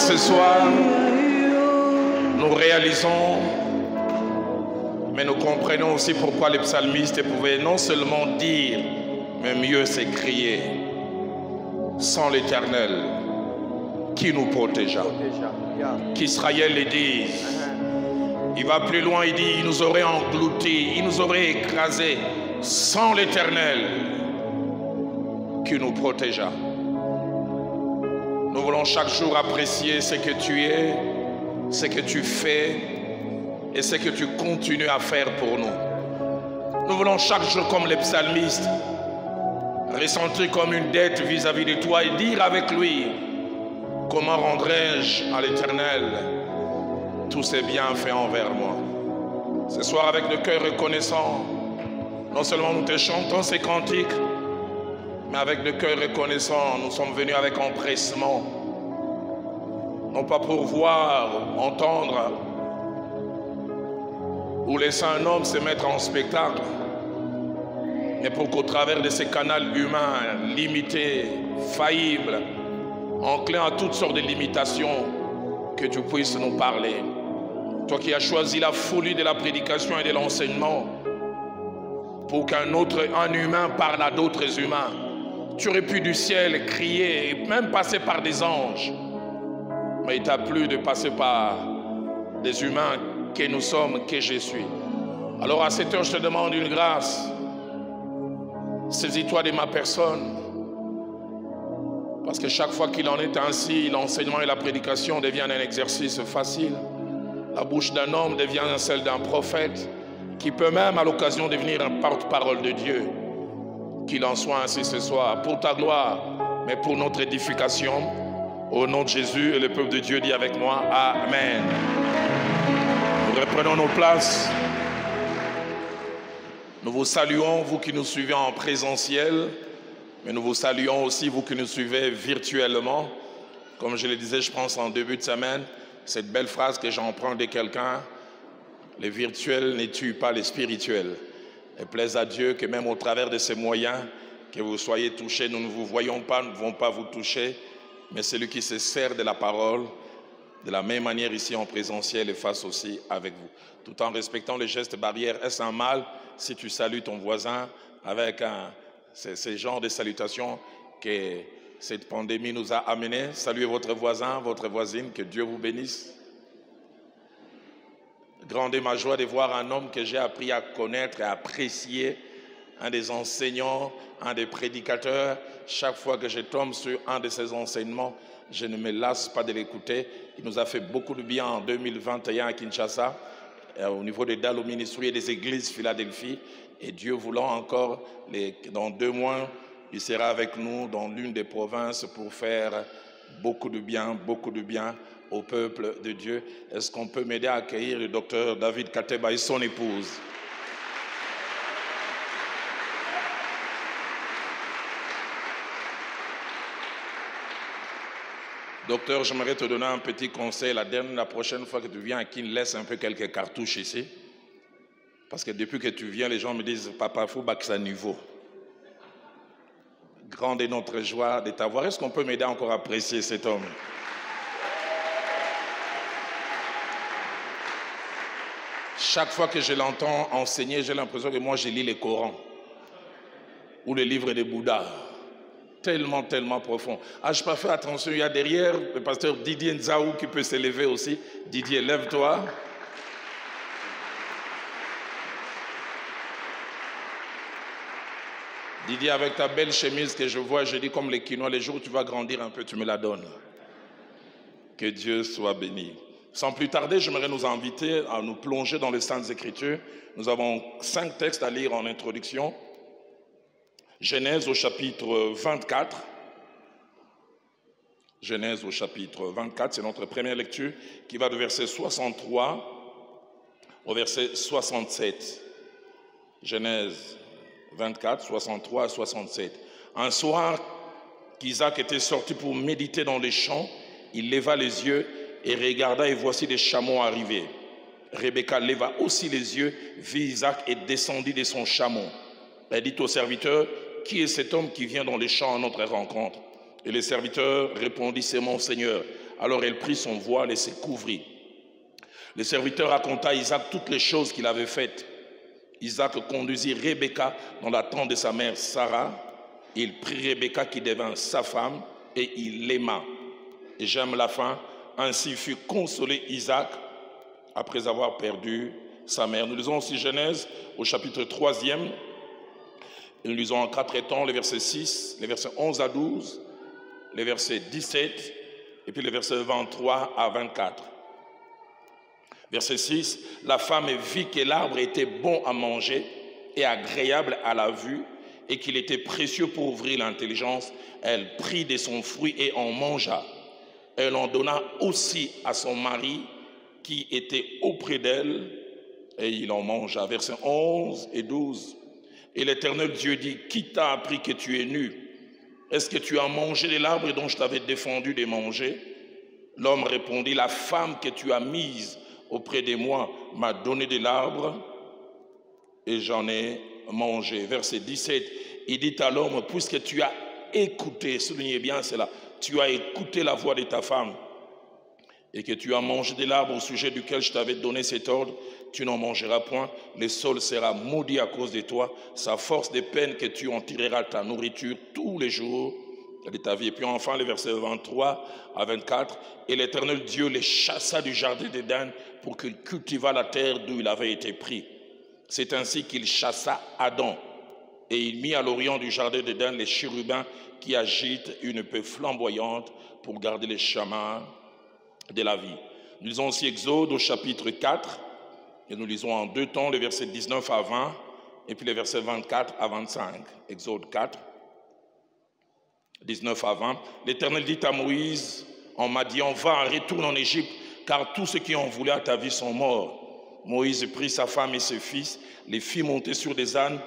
ce soir, nous réalisons, mais nous comprenons aussi pourquoi les psalmistes pouvaient non seulement dire, mais mieux s'écrier, sans l'Éternel, qui nous protégea. Qu'Israël le dise. Il va plus loin, il dit, il nous aurait engloutis, il nous aurait écrasés, sans l'Éternel, qui nous protégea. Nous voulons chaque jour apprécier ce que tu es, ce que tu fais et ce que tu continues à faire pour nous. Nous voulons chaque jour, comme les psalmistes, ressentir comme une dette vis-à-vis de toi et dire avec lui, comment rendrai-je à l'Éternel tous ces bienfaits envers moi. Ce soir, avec le cœur reconnaissant, non seulement nous te chantons ces cantiques, mais avec le cœur reconnaissant, nous sommes venus avec empressement, non pas pour voir, entendre, ou laisser un homme se mettre en spectacle, mais pour qu'au travers de ces canaux humains limités, faillibles, enclins à toutes sortes de limitations, que tu puisses nous parler. Toi qui as choisi la folie de la prédication et de l'enseignement, pour qu'un humain parle à d'autres humains. Tu aurais pu du ciel crier et même passer par des anges. Mais il t'a plu de passer par des humains que nous sommes, que je suis. Alors à cette heure, je te demande une grâce. Saisis-toi de ma personne. Parce que chaque fois qu'il en est ainsi, l'enseignement et la prédication deviennent un exercice facile. La bouche d'un homme devient celle d'un prophète, qui peut même à l'occasion devenir un porte-parole de Dieu. Qu'il en soit ainsi ce soir, pour ta gloire, mais pour notre édification. Au nom de Jésus, et le peuple de Dieu dit avec moi, Amen. Nous reprenons nos places. Nous vous saluons, vous qui nous suivez en présentiel, mais nous vous saluons aussi, vous qui nous suivez virtuellement. Comme je le disais, je pense en début de semaine, cette belle phrase que j'emprunte de quelqu'un, les virtuels ne tuent pas les spirituels. Et plaise à Dieu que même au travers de ces moyens, que vous soyez touchés, nous ne vous voyons pas, nous ne pouvons pas vous toucher, mais celui qui se sert de la parole, de la même manière ici en présentiel et face aussi avec vous. Tout en respectant les gestes barrières. Est-ce un mal si tu salues ton voisin avec ce genre de salutations que cette pandémie nous a amené? Saluez votre voisin, votre voisine, que Dieu vous bénisse. Grande est ma joie de voir un homme que j'ai appris à connaître et à apprécier, un des enseignants, un des prédicateurs. Chaque fois que je tombe sur un de ses enseignements, je ne me lasse pas de l'écouter. Il nous a fait beaucoup de bien en 2021 à Kinshasa, au niveau des Dallo Ministries et des églises Philadelphie. Et Dieu voulant encore, dans 2 mois, il sera avec nous dans l'une des provinces pour faire beaucoup de bien au peuple de Dieu. Est-ce qu'on peut m'aider à accueillir le docteur David Kateba et son épouse? Docteur, j'aimerais te donner un petit conseil. La prochaine fois que tu viens à Kin, laisse un peu quelques cartouches ici. Parce que depuis que tu viens, les gens me disent, papa, il faut que ça niveau. Grande est notre joie de t'avoir. Est-ce qu'on peut m'aider encore à apprécier cet homme? Chaque fois que je l'entends enseigner, j'ai l'impression que moi, je lis le Coran ou le livre de Bouddha. Tellement, tellement profond. Ah, je peux faire attention, il y a derrière le pasteur Didier Nzaou qui peut s'élever aussi. Didier, lève-toi. Didier, avec ta belle chemise que je vois, je dis comme les quinois, les jours où tu vas grandir un peu, tu me la donnes. Que Dieu soit béni. Sans plus tarder, j'aimerais nous inviter à nous plonger dans les Saintes Écritures. Nous avons 5 textes à lire en introduction. Genèse au chapitre 24. Genèse au chapitre 24, c'est notre première lecture qui va de verset 63 au verset 67. Genèse 24, 63 à 67. Un soir qu'Isaac était sorti pour méditer dans les champs, il leva les yeux et regarda et voici des chameaux arriver. Rebecca leva aussi les yeux, vit Isaac et descendit de son chameau. Elle dit au serviteur, qui est cet homme qui vient dans les champs à notre rencontre? Et le serviteur répondit, c'est mon Seigneur. Alors elle prit son voile et se couvrit. Le serviteur raconta à Isaac toutes les choses qu'il avait faites. Isaac conduisit Rebecca dans la tente de sa mère Sarah. Il prit Rebecca qui devint sa femme et il l'aima. Et j'aime la fin. Ainsi fut consolé Isaac après avoir perdu sa mère. Nous lisons aussi Genèse au chapitre 3e. Nous lisons en 4 temps les versets 6, les versets 11 à 12, les versets 17 et puis les versets 23 à 24. Verset 6, la femme vit que l'arbre était bon à manger et agréable à la vue et qu'il était précieux pour ouvrir l'intelligence. Elle prit de son fruit et en mangea. Elle en donna aussi à son mari qui était auprès d'elle et il en mangea. Versets 11 et 12. Et l'Éternel Dieu dit, qui t'a appris que tu es nu? Est-ce que tu as mangé de l'arbre dont je t'avais défendu de manger? L'homme répondit, la femme que tu as mise auprès de moi m'a donné de l'arbre et j'en ai mangé. Verset 17, il dit à l'homme, puisque tu as écouté, soulignez bien cela, tu as écouté la voix de ta femme et que tu as mangé de l'arbre au sujet duquel je t'avais donné cet ordre, tu n'en mangeras point, le sol sera maudit à cause de toi, sa force de peine que tu en tireras ta nourriture tous les jours de ta vie. Et puis enfin, les versets 23 à 24, et l'Éternel Dieu les chassa du jardin d'Éden pour qu'il cultivât la terre d'où il avait été pris. C'est ainsi qu'il chassa Adam, et il mit à l'orient du jardin d'Éden les chérubins qui agitent une épée flamboyante pour garder les chemins de la vie. Nous lisons aussi Exode au chapitre 4, et nous lisons en 2 temps les versets 19 à 20, et puis les versets 24 à 25. Exode 4. 19 à 20, l'Éternel dit à Moïse en Madian, va, retourne en Égypte, car tous ceux qui ont voulu à ta vie sont morts. Moïse prit sa femme et ses fils, les fit monter sur des ânes,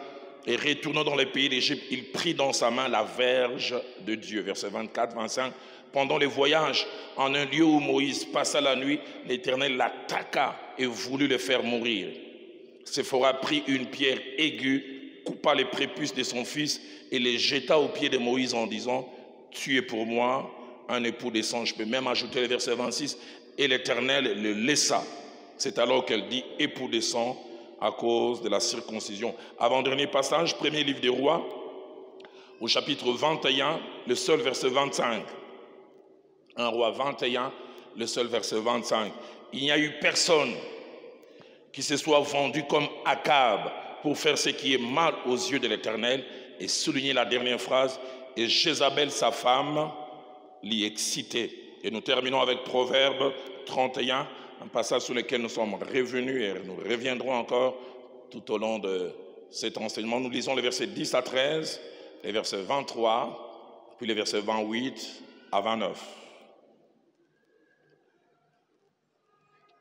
et retournant dans le pays d'Égypte, il prit dans sa main la verge de Dieu. Versets 24, 25, pendant les voyages, en un lieu où Moïse passa la nuit, l'Éternel l'attaqua et voulut le faire mourir. Séphora prit une pierre aiguë, coupa les prépuces de son fils et les jeta aux pieds de Moïse en disant, tu es pour moi un époux décent. Je peux même ajouter le verset 26, et l'Éternel le laissa. C'est alors qu'elle dit époux décent à cause de la circoncision. Avant-dernier passage, premier livre des rois, au chapitre 21, le seul verset 25. 1 roi 21, le seul verset 25. Il n'y a eu personne qui se soit vendu comme Akab pour faire ce qui est mal aux yeux de l'Éternel. Et souligner la dernière phrase, et Jézabel, sa femme, l'y excitait. Et nous terminons avec Proverbe 31, un passage sur lequel nous sommes revenus et nous reviendrons encore tout au long de cet enseignement. Nous lisons les versets 10 à 13, les versets 23, puis les versets 28 à 29.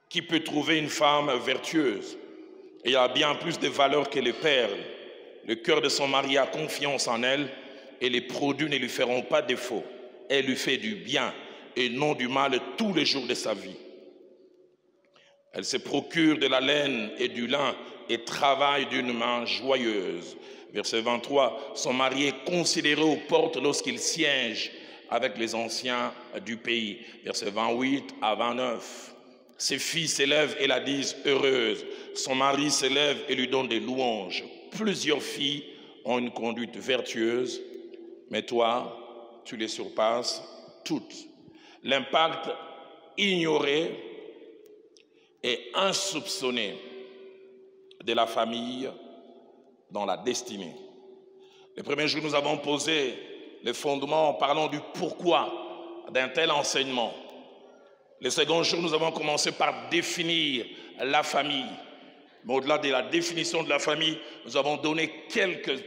Qui peut trouver une femme vertueuse et a bien plus de valeur que les perles? Le cœur de son mari a confiance en elle et les produits ne lui feront pas défaut. Elle lui fait du bien et non du mal tous les jours de sa vie. Elle se procure de la laine et du lin et travaille d'une main joyeuse. Verset 23, son mari est considéré aux portes lorsqu'il siège avec les anciens du pays. Verset 28 à 29. Ses filles s'élèvent et la disent heureuse. Son mari s'élève et lui donne des louanges. Plusieurs filles ont une conduite vertueuse, mais toi, tu les surpasses toutes. L'impact ignoré et insoupçonné de la famille dans la destinée. Le premier jour, nous avons posé les fondements en parlant du pourquoi d'un tel enseignement. Le second jour, nous avons commencé par définir la famille. Mais au-delà de la définition de la famille, nous avons donné quelques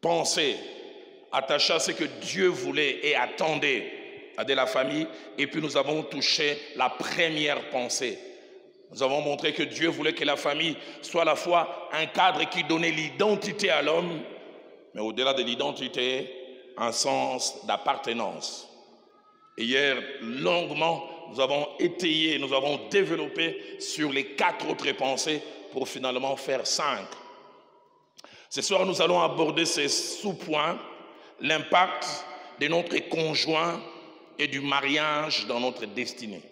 pensées attachées à ce que Dieu voulait et attendait de la famille. Et puis nous avons touché la première pensée. Nous avons montré que Dieu voulait que la famille soit à la fois un cadre qui donnait l'identité à l'homme, mais au-delà de l'identité, un sens d'appartenance. Et hier, longuement, nous avons étayé, nous avons développé sur les 4 autres pensées pour finalement faire 5. Ce soir, nous allons aborder ces sous-points, l'impact de notre conjoint et du mariage dans notre destinée.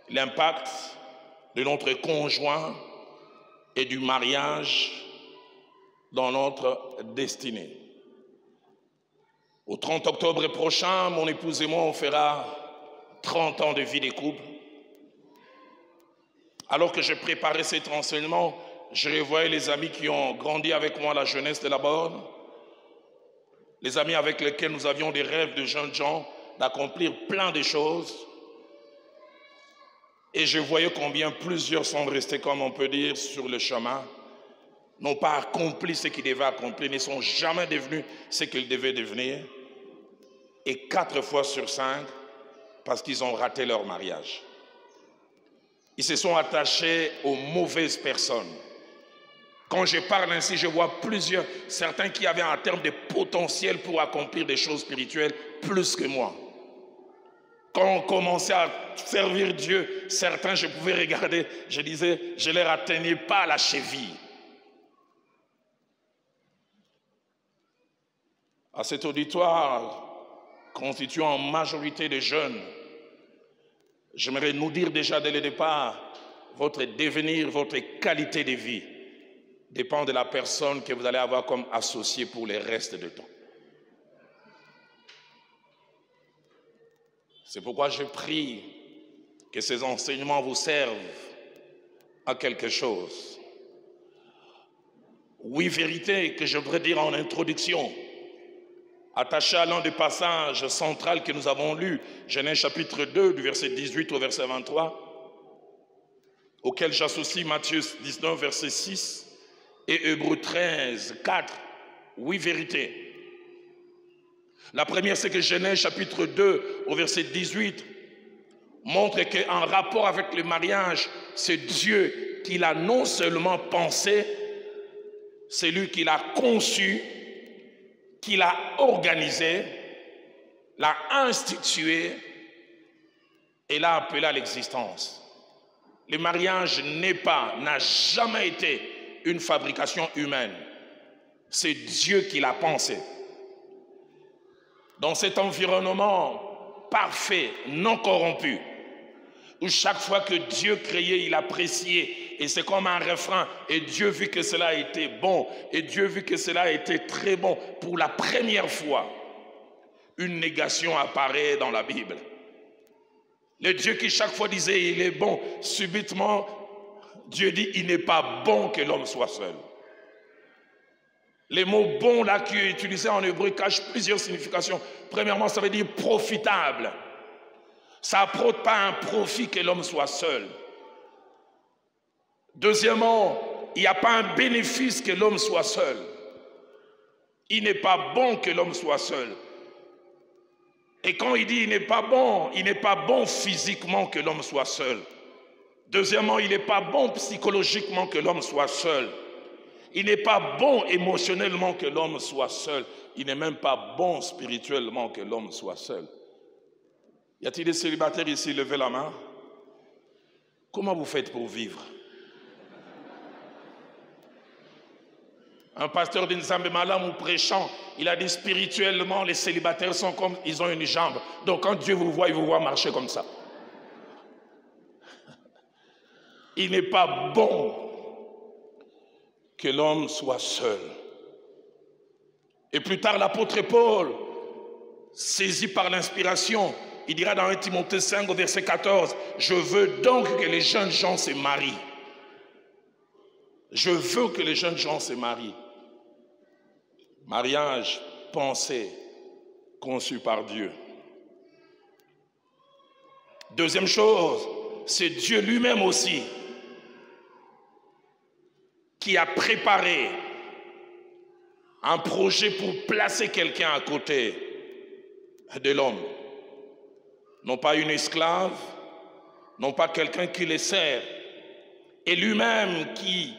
L'impact de notre conjoint et du mariage dans notre destinée. Au 30 octobre prochain, mon épouse et moi, on fera 30 ans de vie de couple. Alors que je préparais cet enseignement, je revoyais les amis qui ont grandi avec moi à la jeunesse de la Borne, les amis avec lesquels nous avions des rêves de jeunes gens, d'accomplir plein de choses. Et je voyais combien plusieurs sont restés, comme on peut dire, sur le chemin, n'ont pas accompli ce qu'ils devaient accomplir, ne sont jamais devenus ce qu'ils devaient devenir. Et 4 fois sur 5, parce qu'ils ont raté leur mariage. Ils se sont attachés aux mauvaises personnes. Quand je parle ainsi, je vois certains qui avaient en termes de potentiel pour accomplir des choses spirituelles plus que moi. Quand on commençait à servir Dieu, certains, je pouvais regarder, je disais, je ne les atteignais pas à la cheville. À cet auditoire, constituant en majorité de jeunes, j'aimerais nous dire déjà dès le départ, votre devenir, votre qualité de vie dépend de la personne que vous allez avoir comme associé pour le reste du temps. C'est pourquoi je prie que ces enseignements vous servent à quelque chose. Oui, vérité que je voudrais dire en introduction, attaché à l'un des passages centraux que nous avons lus, Genèse chapitre 2, du verset 18 au verset 23, auquel j'associe Matthieu 19, verset 6, et Hébreux 13, 4, oui, vérité. La première, c'est que Genèse chapitre 2, au verset 18, montre qu'en rapport avec le mariage, c'est Dieu qui l'a non seulement pensé, c'est lui qui l'a conçu, qui l'a organisé, l'a institué et l'a appelé à l'existence. Le mariage n'a jamais été une fabrication humaine. C'est Dieu qui l'a pensé. Dans cet environnement parfait, non corrompu, où chaque fois que Dieu créait, il appréciait, et c'est comme un refrain, et Dieu vit que cela a été bon, et Dieu vit que cela a été très bon. Pour la première fois, une négation apparaît dans la Bible. Le Dieu qui chaque fois disait il est bon, subitement, Dieu dit il n'est pas bon que l'homme soit seul. Les mots bon là qui est utilisé en hébreu cachent plusieurs significations. Premièrement, ça veut dire profitable. Ça n'apporte pas un profit que l'homme soit seul. Deuxièmement, il n'y a pas un bénéfice que l'homme soit seul. Il n'est pas bon que l'homme soit seul. Et quand il dit il n'est pas bon physiquement que l'homme soit seul. Deuxièmement, il n'est pas bon psychologiquement que l'homme soit seul. Il n'est pas bon émotionnellement que l'homme soit seul. Il n'est même pas bon spirituellement que l'homme soit seul. Y a-t-il des célibataires ici? Levez la main. Comment vous faites pour vivre? Un pasteur d'Inzambe Malam ou prêchant, il a dit spirituellement, les célibataires sont comme, ils ont une jambe. Donc quand Dieu vous voit, il vous voit marcher comme ça. Il n'est pas bon que l'homme soit seul. Et plus tard, l'apôtre Paul, saisi par l'inspiration, il dira dans 1 Timothée 5 au verset 14, « Je veux donc que les jeunes gens se marient. » Je veux que les jeunes gens se marient. Mariage, pensée, conçu par Dieu. Deuxième chose, c'est Dieu lui-même aussi qui a préparé un projet pour placer quelqu'un à côté de l'homme. Non pas une esclave, non pas quelqu'un qui les sert. Et lui-même qui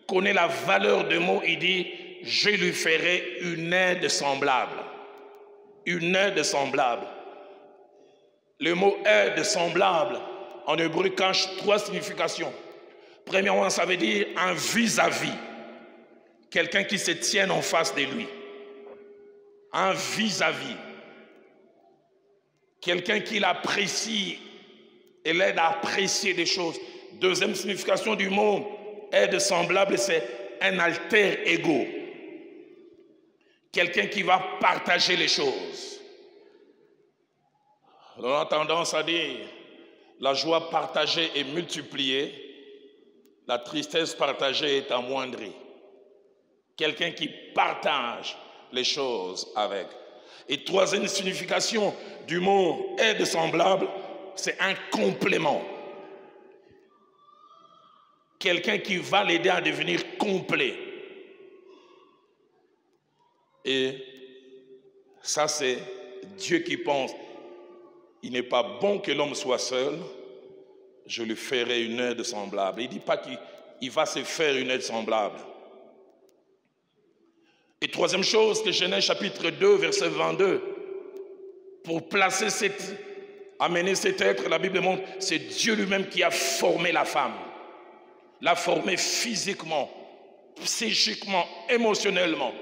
connaît la valeur des mots, il dit « Je lui ferai une aide semblable ». Une aide semblable. Le mot aide semblable en hébreu cache 3 significations. Premièrement, ça veut dire un vis-à-vis. Quelqu'un qui se tienne en face de lui. Un vis-à-vis. Quelqu'un qui l'apprécie et l'aide à apprécier des choses. Deuxième signification du mot aide semblable, c'est un alter ego. Quelqu'un qui va partager les choses. On a tendance à dire la joie partagée est multipliée, la tristesse partagée est amoindrie. Quelqu'un qui partage les choses avec. Et troisième signification du mot aide semblable, c'est un complément. Quelqu'un qui va l'aider à devenir complet. Et ça, c'est Dieu qui pense. Il n'est pas bon que l'homme soit seul, je lui ferai une aide semblable. Il ne dit pas qu'il va se faire une aide semblable. Et troisième chose, que Genèse chapitre 2, verset 22, pour placer amener cet être, la Bible montre, c'est Dieu lui-même qui a formé la femme. L'a formée physiquement, psychiquement, émotionnellement.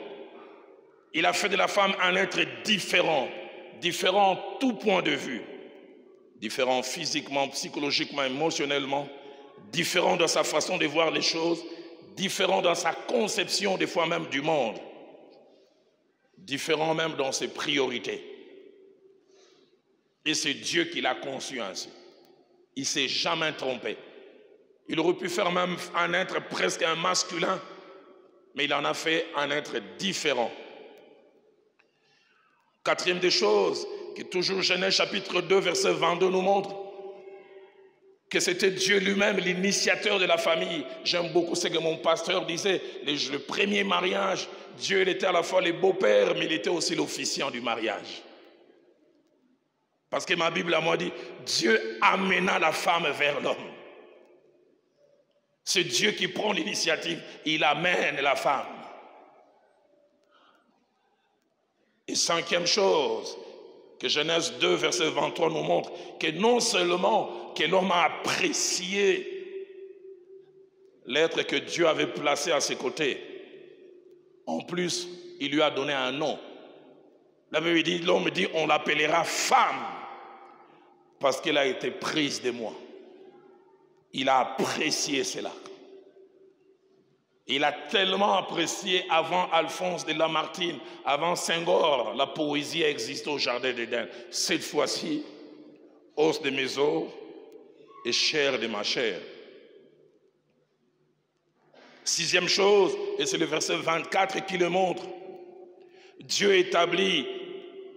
Il a fait de la femme un être différent, différent en tout point de vue. Différent physiquement, psychologiquement, émotionnellement, différent dans sa façon de voir les choses, différent dans sa conception des fois même du monde, différent même dans ses priorités. Et c'est Dieu qui l'a conçu ainsi. Il ne s'est jamais trompé. Il aurait pu faire même un être presque un masculin, mais il en a fait un être différent. Quatrième des choses, que toujours Genèse chapitre 2, verset 22 nous montre, que c'était Dieu lui-même l'initiateur de la famille. J'aime beaucoup ce que mon pasteur disait, le premier mariage, Dieu il était à la fois le beau-père, mais il était aussi l'officiant du mariage. Parce que ma Bible à moi dit, Dieu amena la femme vers l'homme. C'est Dieu qui prend l'initiative, il amène la femme. Et cinquième chose, que Genèse 2, verset 23 nous montre, que non seulement que l'homme a apprécié l'être que Dieu avait placé à ses côtés, en plus, il lui a donné un nom. La Bible dit, l'homme dit, on l'appellera femme, parce qu'elle a été prise de moi. Il a apprécié cela. Il a tellement apprécié avant Alphonse de Lamartine, avant Senghor, la poésie existe au Jardin d'Éden. Cette fois-ci, os de mes os et chair de ma chair. Sixième chose, et c'est le verset 24 qui le montre, Dieu établit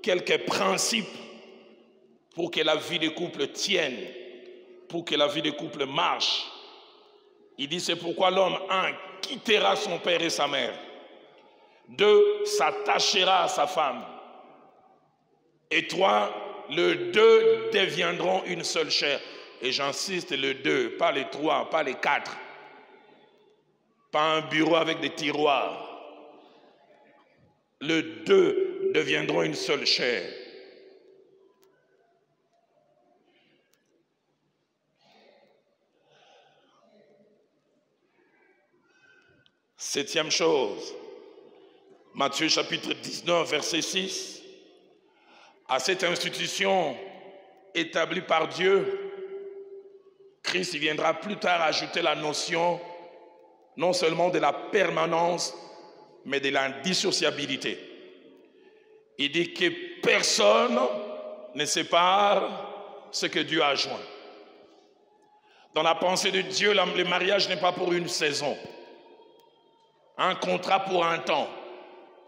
quelques principes pour que la vie des couples tienne, pour que la vie des couples marche. Il dit, c'est pourquoi l'homme, 1, quittera son père et sa mère. 2, s'attachera à sa femme. Et 3, les deux deviendront une seule chair. Et j'insiste, le 2, pas les 3, pas les 4. Pas un bureau avec des tiroirs. Les 2 deviendront une seule chair. Septième chose, Matthieu chapitre 19, verset 6. À cette institution établie par Dieu, Christ viendra plus tard ajouter la notion non seulement de la permanence, mais de l'indissociabilité. Il dit que personne ne sépare ce que Dieu a joint. Dans la pensée de Dieu, le mariage n'est pas pour une saison. Un contrat pour un temps.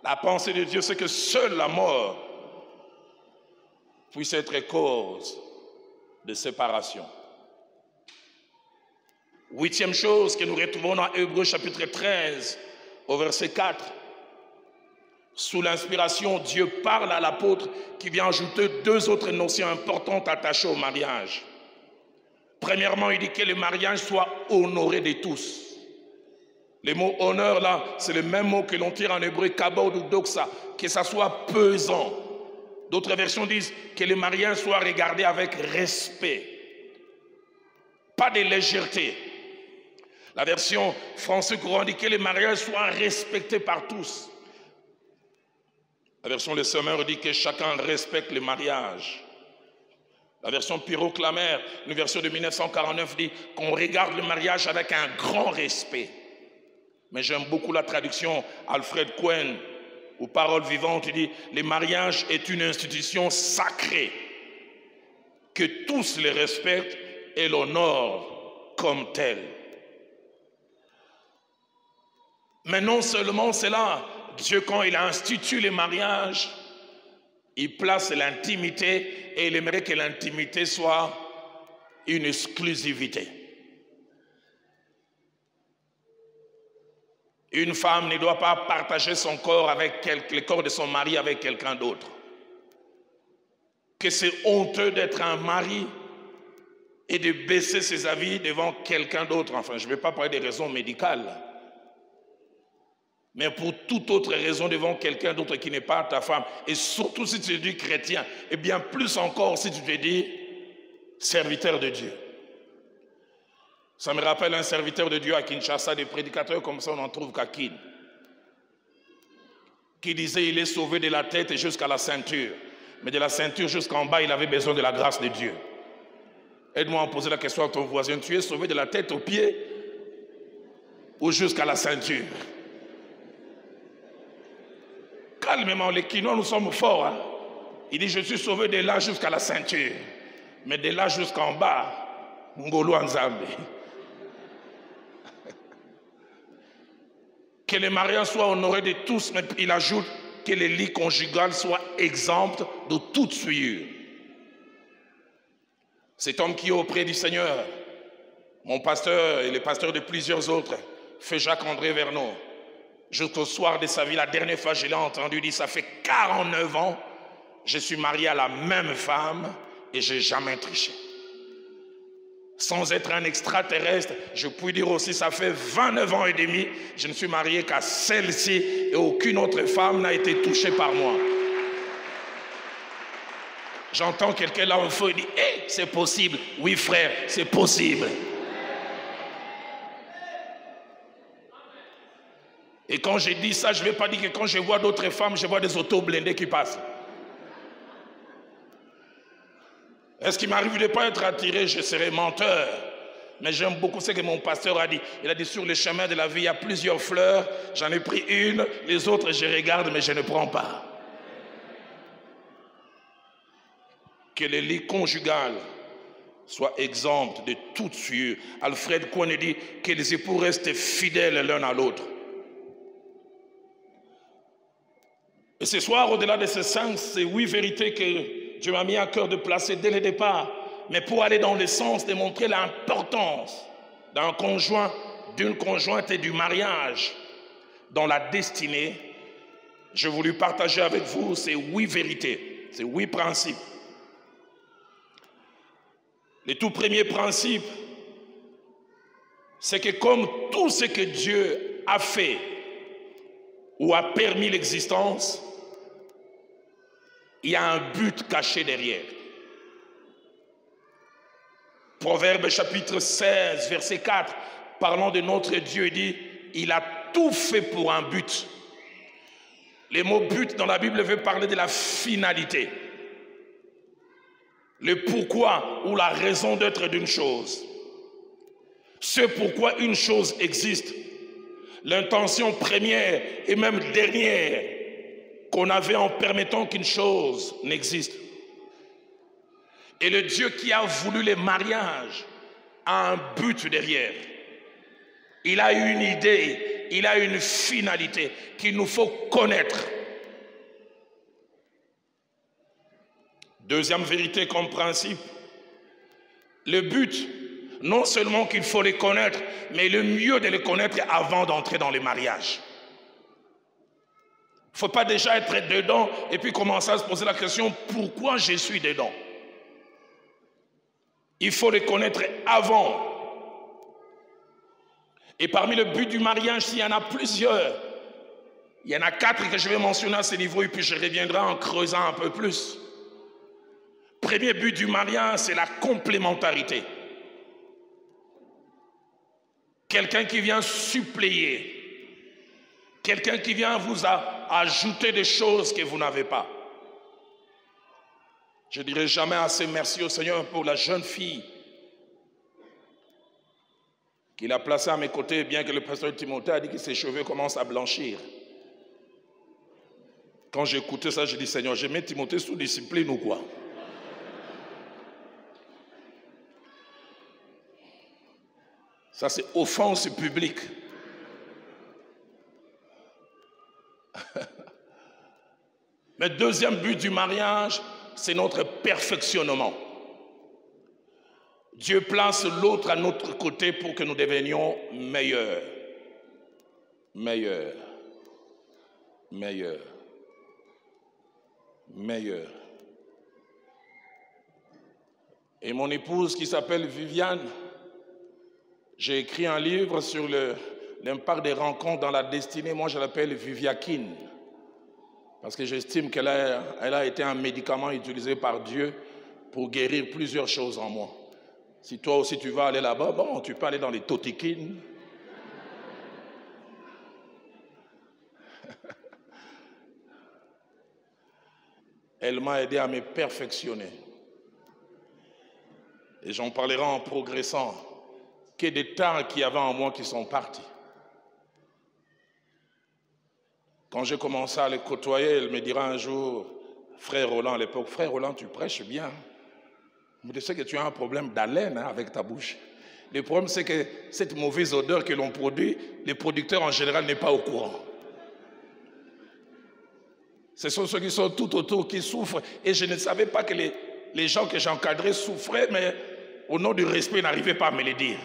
La pensée de Dieu, c'est que seule la mort puisse être cause de séparation. Huitième chose que nous retrouvons dans Hébreux chapitre 13, au verset 4. Sous l'inspiration, Dieu parle à l'apôtre qui vient ajouter 2 autres notions importantes attachées au mariage. Premièrement, il dit que le mariage soit honoré de tous. Le mot honneur là, c'est le même mot que l'on tire en hébreu kabod ou doxa, que ça soit pesant. D'autres versions disent que le mariage soit regardé avec respect, pas de légèreté. La version française courant dit que le mariage soit respecté par tous. La version Le Semeur dit que chacun respecte le mariage. La version Pyroclamère, une version de 1949 dit qu'on regarde le mariage avec un grand respect. Mais j'aime beaucoup la traduction Alfred Cohen, ou Paroles vivantes, il dit « Le mariage est une institution sacrée, que tous les respectent et l'honorent comme tel. » Mais non seulement cela, Dieu, quand il institue les mariages, il place l'intimité et il aimerait que l'intimité soit une exclusivité. Une femme ne doit pas partager son corps avec le corps de son mari avec quelqu'un d'autre. Que c'est honteux d'être un mari et de baisser ses avis devant quelqu'un d'autre. Enfin, je ne vais pas parler des raisons médicales. Mais pour toute autre raison devant quelqu'un d'autre qui n'est pas ta femme. Et surtout si tu te dis chrétien. Et bien plus encore si tu te dis serviteur de Dieu. Ça me rappelle un serviteur de Dieu à Kinshasa, des prédicateurs comme ça, on en trouve qu'à Kin, qui disait il est sauvé de la tête jusqu'à la ceinture. Mais de la ceinture jusqu'en bas, il avait besoin de la grâce de Dieu. Aide-moi à poser la question à ton voisin, tu es sauvé de la tête aux pieds ou jusqu'à la ceinture? Calmement, les Kinois, nous sommes forts. Hein? Il dit, je suis sauvé de là jusqu'à la ceinture. Mais de là jusqu'en bas, Ngolo Nzambe. Que les mariages soient honorés de tous, mais il ajoute que les lits conjugales soient exempts de toute souillure. Cet homme qui est auprès du Seigneur, mon pasteur et les pasteurs de plusieurs autres, fait Jacques-André Verneau, jusqu'au soir de sa vie, la dernière fois je l'ai entendu dire, ça fait 49 ans, je suis marié à la même femme et je n'ai jamais triché. Sans être un extraterrestre, je puis dire aussi, ça fait 29 ans et demi, je ne suis marié qu'à celle-ci et aucune autre femme n'a été touchée par moi. J'entends quelqu'un là au feu et dit, hey, c'est possible. Oui frère, c'est possible. Et quand je dis ça, je ne vais pas dire que quand je vois d'autres femmes, je vois des autos blindés qui passent. Est-ce qu'il m'arrive de ne pas être attiré? Je serais menteur. Mais j'aime beaucoup ce que mon pasteur a dit. Il a dit sur le chemin de la vie, il y a plusieurs fleurs. J'en ai pris une, les autres je regarde mais je ne prends pas. Que les lits conjugales soient exempts de toute souillure. Alfred Cohen dit que les époux restent fidèles l'un à l'autre. Et ce soir, au-delà de ces 5, ces 8 vérités que Dieu m'a mis à cœur de placer dès le départ, mais pour aller dans le sens de montrer l'importance d'un conjoint, d'une conjointe et du mariage dans la destinée, j'ai voulu partager avec vous ces 8 vérités, ces 8 principes. Le tout premier principe, c'est que comme tout ce que Dieu a fait ou a permis l'existence, il y a un but caché derrière. Proverbe chapitre 16, verset 4, parlant de notre Dieu, dit, il a tout fait pour un but. Le mot but dans la Bible veut parler de la finalité. Le pourquoi ou la raison d'être d'une chose. Ce pourquoi une chose existe. L'intention première et même dernière qu'on avait en permettant qu'une chose n'existe. Et le Dieu qui a voulu les mariages a un but derrière. Il a une idée, il a une finalité qu'il nous faut connaître. Deuxième vérité comme principe, le but, non seulement qu'il faut les connaître, mais le mieux de les connaître avant d'entrer dans les mariages. Il ne faut pas déjà être dedans et puis commencer à se poser la question, pourquoi je suis dedans? Il faut les connaître avant. Et parmi le buts du mariage, s'il y en a plusieurs, il y en a 4 que je vais mentionner à ce niveau et puis je reviendrai en creusant un peu plus. Premier but du mariage, c'est la complémentarité. Quelqu'un qui vient suppléer. Quelqu'un qui vient vous ajouter des choses que vous n'avez pas. Je ne dirai jamais assez merci au Seigneur pour la jeune fille qu'il a placée à mes côtés, bien que le pasteur Timothée a dit que ses cheveux commencent à blanchir. Quand j'écoutais ça, j'ai dit, Seigneur, je mets Timothée sous discipline ou quoi? Ça, c'est offense publique. Mais deuxième but du mariage, c'est notre perfectionnement. Dieu place l'autre à notre côté pour que nous devenions meilleurs. Meilleurs. Meilleurs. Meilleurs. Et mon épouse qui s'appelle Viviane, j'ai écrit un livre sur l'impact des rencontres dans la destinée. Moi, je l'appelle Viviakine. Parce que j'estime qu'elle a été un médicament utilisé par Dieu pour guérir plusieurs choses en moi. Si toi aussi tu vas aller là-bas, bon, tu peux aller dans les totikines. Elle m'a aidé à me perfectionner. Et j'en parlerai en progressant. Qu'il y ait des tares qu'il y avait en moi qui sont partis. Quand j'ai commencé à les côtoyer, elle me dira un jour, frère Roland à l'époque, frère Roland, tu prêches bien. Mais je sais que tu as un problème d'haleine avec ta bouche. Le problème, c'est que cette mauvaise odeur que l'on produit, les producteurs en général n'est pas au courant. Ce sont ceux qui sont tout autour qui souffrent. Et je ne savais pas que les gens que j'encadrais souffraient, mais au nom du respect, ils n'arrivaient pas à me le dire.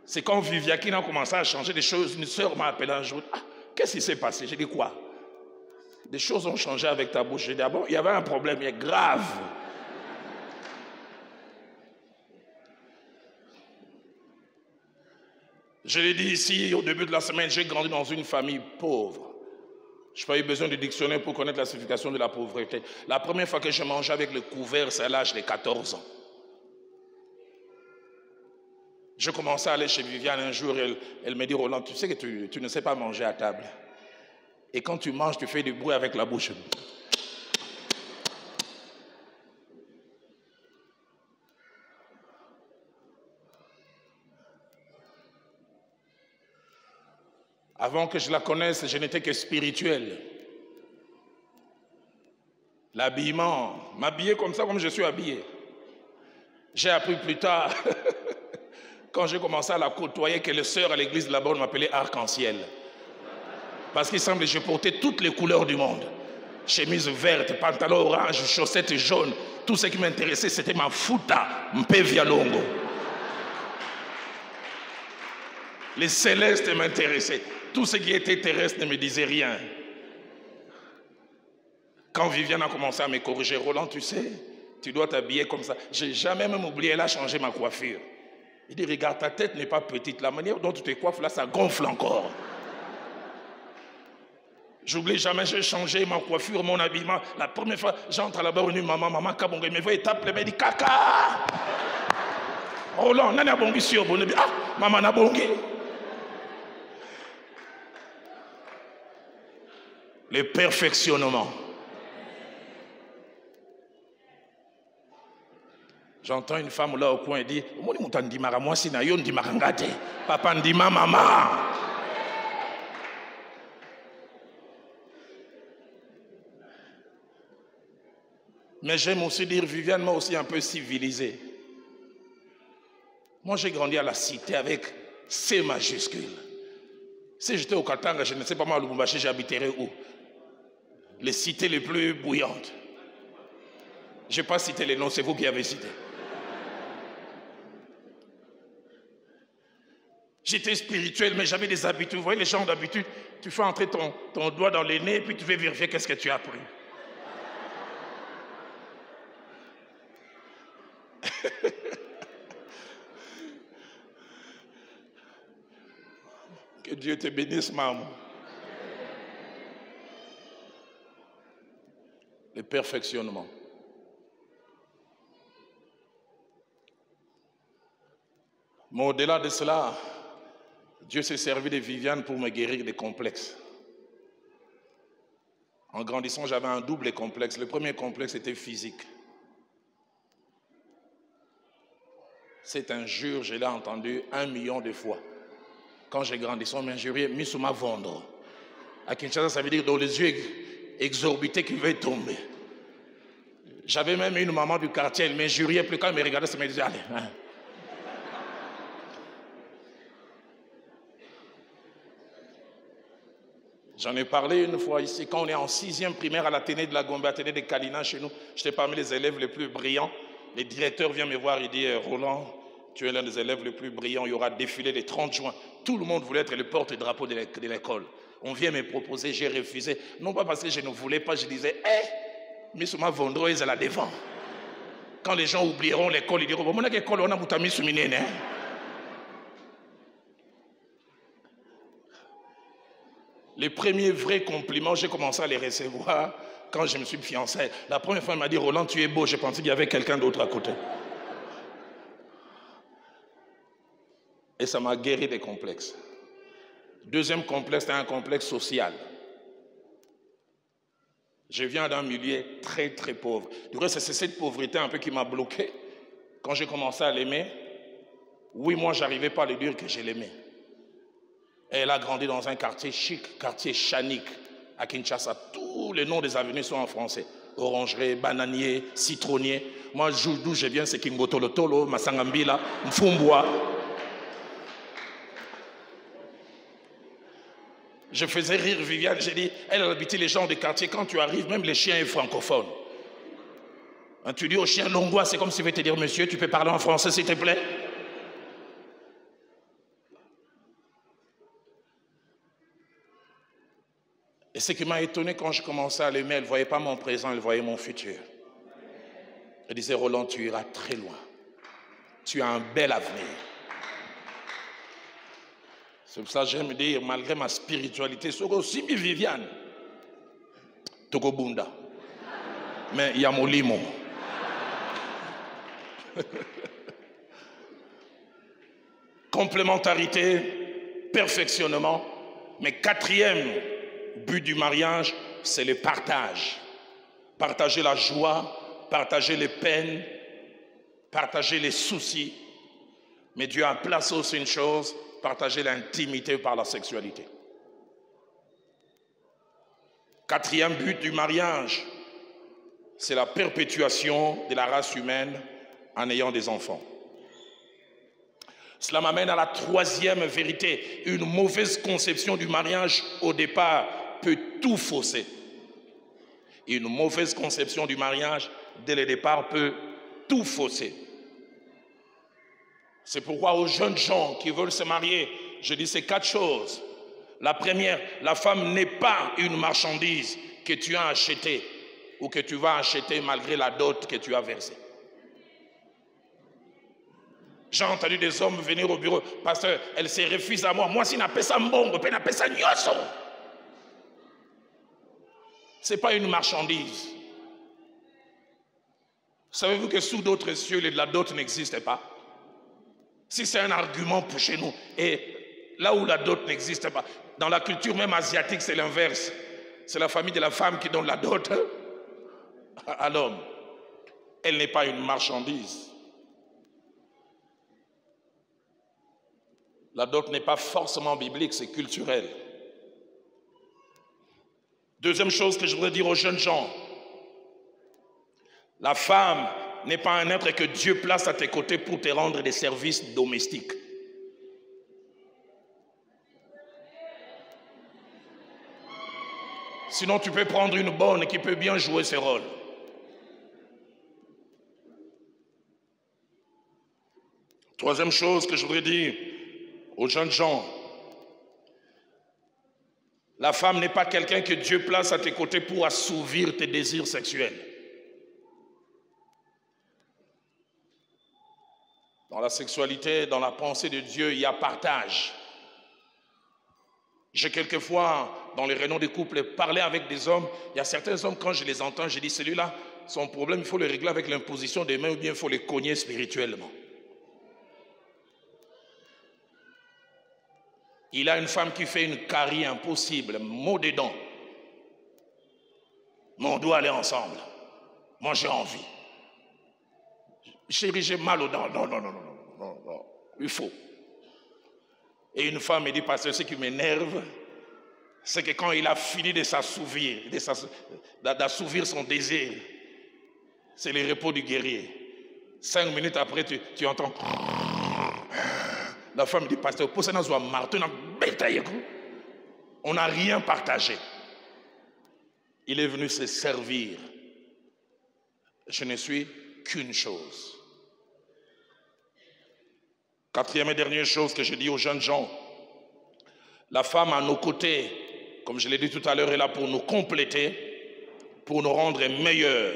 C'est quand Viviakine a commencé à changer des choses. Une sœur m'a appelé un jour. Ah, qu'est-ce qui s'est passé? J'ai dit quoi? Des choses ont changé avec ta bouche. J'ai dit, ah bon, il y avait un problème, il est grave. Je l'ai dit ici au début de la semaine, j'ai grandi dans une famille pauvre. Je n'ai pas eu besoin de dictionnaire pour connaître la signification de la pauvreté. La première fois que j'ai mangé avec le couvert, c'est à l'âge de 14 ans. Je commençais à aller chez Viviane un jour, elle me dit, Roland, tu sais que tu ne sais pas manger à table. Et quand tu manges, tu fais du bruit avec la bouche. Avant que je la connaisse, je n'étais que spirituel. L'habillement, m'habiller comme ça, comme je suis habillé. J'ai appris plus tard, quand j'ai commencé à la côtoyer, que les sœurs à l'église de là-bas m'appelaient arc-en-ciel. Parce qu'il semble que je portais toutes les couleurs du monde. Chemise verte, pantalon orange, chaussettes jaunes. Tout ce qui m'intéressait, c'était ma futa, mpe vialongo. Les célestes m'intéressaient. Tout ce qui était terrestre ne me disait rien. Quand Viviane a commencé à me corriger, Roland, tu sais, tu dois t'habiller comme ça. J'ai jamais même oublié, elle a changé ma coiffure. Il dit, regarde, ta tête n'est pas petite. La manière dont tu te coiffes là, ça gonfle encore. J'oublie jamais, j'ai changé ma coiffure, mon habillement. La première fois, j'entre là-bas, maman, Kabonga, il me voit, il tape les mains, il dit, Kaka! Roland, nani a bongi sur bon, ah, maman n'a bongi. Le perfectionnement. J'entends une femme là au coin et dit, moi si na yo ndimaka ngate, papa ndima maman. Mais j'aime aussi dire, Viviane m'a aussi un peu civilisé. Moi, j'ai grandi à la cité avec C majuscule. Si j'étais au Katanga, je ne sais pas moi, à Lubumbashi, j'habiterais où? Les cités les plus bouillantes. Je n'ai pas cité les noms, c'est vous qui avez cité. J'étais spirituel, mais j'avais des habitudes. Vous voyez les gens d'habitude, tu fais entrer ton doigt dans le nez, et puis tu veux vérifier qu'est-ce que tu as pris. Que Dieu te bénisse, maman. Le perfectionnement. Mais au-delà de cela, Dieu s'est servi de Viviane pour me guérir des complexes. En grandissant, j'avais un double complexe. Le premier complexe était physique. Cette injure, je l'ai entendue 1 million de fois. Quand j'ai grandi, on m'injuriait, Misuma vendre. À Kinshasa, ça veut dire dans les yeux exorbités qu'il veut tomber. J'avais même une maman du quartier, elle m'injuriait, plus quand elle me regardait, elle me disait, allez. Hein. J'en ai parlé une fois ici, quand on est en 6e primaire à l'Athénée de la Gombe, Athénée de Kalina chez nous, j'étais parmi les élèves les plus brillants. Le directeur vient me voir, il dit, Roland, tu es l'un des élèves les plus brillants, il y aura défilé le 30 juin. Tout le monde voulait être le porte-drapeau de l'école. On vient me proposer, j'ai refusé. Non pas parce que je ne voulais pas, je disais, mais sur ma vendroise à la devant. Quand les gens oublieront l'école, ils diront, bon, on a l'école, on a moutami souminene. Les premiers vrais compliments, j'ai commencé à les recevoir quand je me suis fiancé. La première fois, elle m'a dit, Roland, tu es beau. J'ai pensé qu'il y avait quelqu'un d'autre à côté. Et ça m'a guéri des complexes. Deuxième complexe, c'est un complexe social. Je viens d'un milieu très, très pauvre. Du coup, c'est cette pauvreté un peu qui m'a bloqué. Quand j'ai commencé à l'aimer, oui, moi, je n'arrivais pas à lui dire que je l'aimais. Elle a grandi dans un quartier chic, quartier chanique, à Kinshasa. Tous les noms des avenues sont en français. Orangerie, bananier, citronnier. Moi, d'où je viens, c'est Kingotolotolo, Masangambila, Mfumbwa. Je faisais rire Viviane, j'ai dit, elle a habité les gens des quartiers. Quand tu arrives, même les chiens sont francophones. Quand tu dis au chien Longwa, c'est comme si je vais te dire, monsieur, tu peux parler en français, s'il te plaît? Et ce qui m'a étonné quand je commençais à l'aimer, elle ne voyait pas mon présent, elle voyait mon futur. Elle disait, Roland, tu iras très loin. Tu as un bel avenir. C'est pour ça que j'aime dire, malgré ma spiritualité, c'est aussi Viviane. Togo Bunda. Mais il y a mon limo. Complémentarité, perfectionnement. Mais quatrième but du mariage, c'est le partage. Partager la joie, partager les peines, partager les soucis. Mais Dieu a placé aussi une chose, partager l'intimité par la sexualité. Quatrième but du mariage, c'est la perpétuation de la race humaine en ayant des enfants. Cela m'amène à la troisième vérité. Une mauvaise conception du mariage au départ peut tout fausser. Une mauvaise conception du mariage dès le départ peut tout fausser. C'est pourquoi aux jeunes gens qui veulent se marier, je dis ces 4 choses. La première, la femme n'est pas une marchandise que tu as achetée ou que tu vas acheter malgré la dot que tu as versée. J'ai entendu des hommes venir au bureau, pasteur, elle se refuse à moi. Moi, si n'a pas ça mbongo, pe n'a pas ça nyoso. C'est pas une marchandise. Savez-vous que sous d'autres cieux, la dot n'existe pas? Si c'est un argument pour chez nous, et là où la dot n'existe pas, dans la culture même asiatique, c'est l'inverse. C'est la famille de la femme qui donne la dot à l'homme. Elle n'est pas une marchandise. La dot n'est pas forcément biblique, c'est culturel. Deuxième chose que je voudrais dire aux jeunes gens, la femme n'est pas un être que Dieu place à tes côtés pour te rendre des services domestiques. Sinon, tu peux prendre une bonne qui peut bien jouer ce rôle. Troisième chose que je voudrais dire aux jeunes gens, la femme n'est pas quelqu'un que Dieu place à tes côtés pour assouvir tes désirs sexuels. Dans la sexualité, dans la pensée de Dieu, il y a partage. J'ai quelquefois, dans les réunions des couples, parlé avec des hommes. Il y a certains hommes, quand je les entends, je dis, celui-là, son problème, il faut le régler avec l'imposition des mains ou bien il faut les cogner spirituellement. Il a une femme qui fait une carie impossible, mot dedans. Mais on doit aller ensemble. Moi, j'ai envie. Chérie, j'ai mal aux dents. Non, non, non, non. Il faut. Et une femme me dit, pasteur, ce qui m'énerve, c'est que quand il a fini de s'assouvir, d'assouvir son désir, c'est le repos du guerrier. 5 minutes après, tu entends. La femme dit, pasteur, on n'a rien partagé. Il est venu se servir. Je ne suis qu'une chose. Quatrième et dernière chose que je dis aux jeunes gens, la femme à nos côtés, comme je l'ai dit tout à l'heure, est là pour nous compléter, pour nous rendre meilleurs,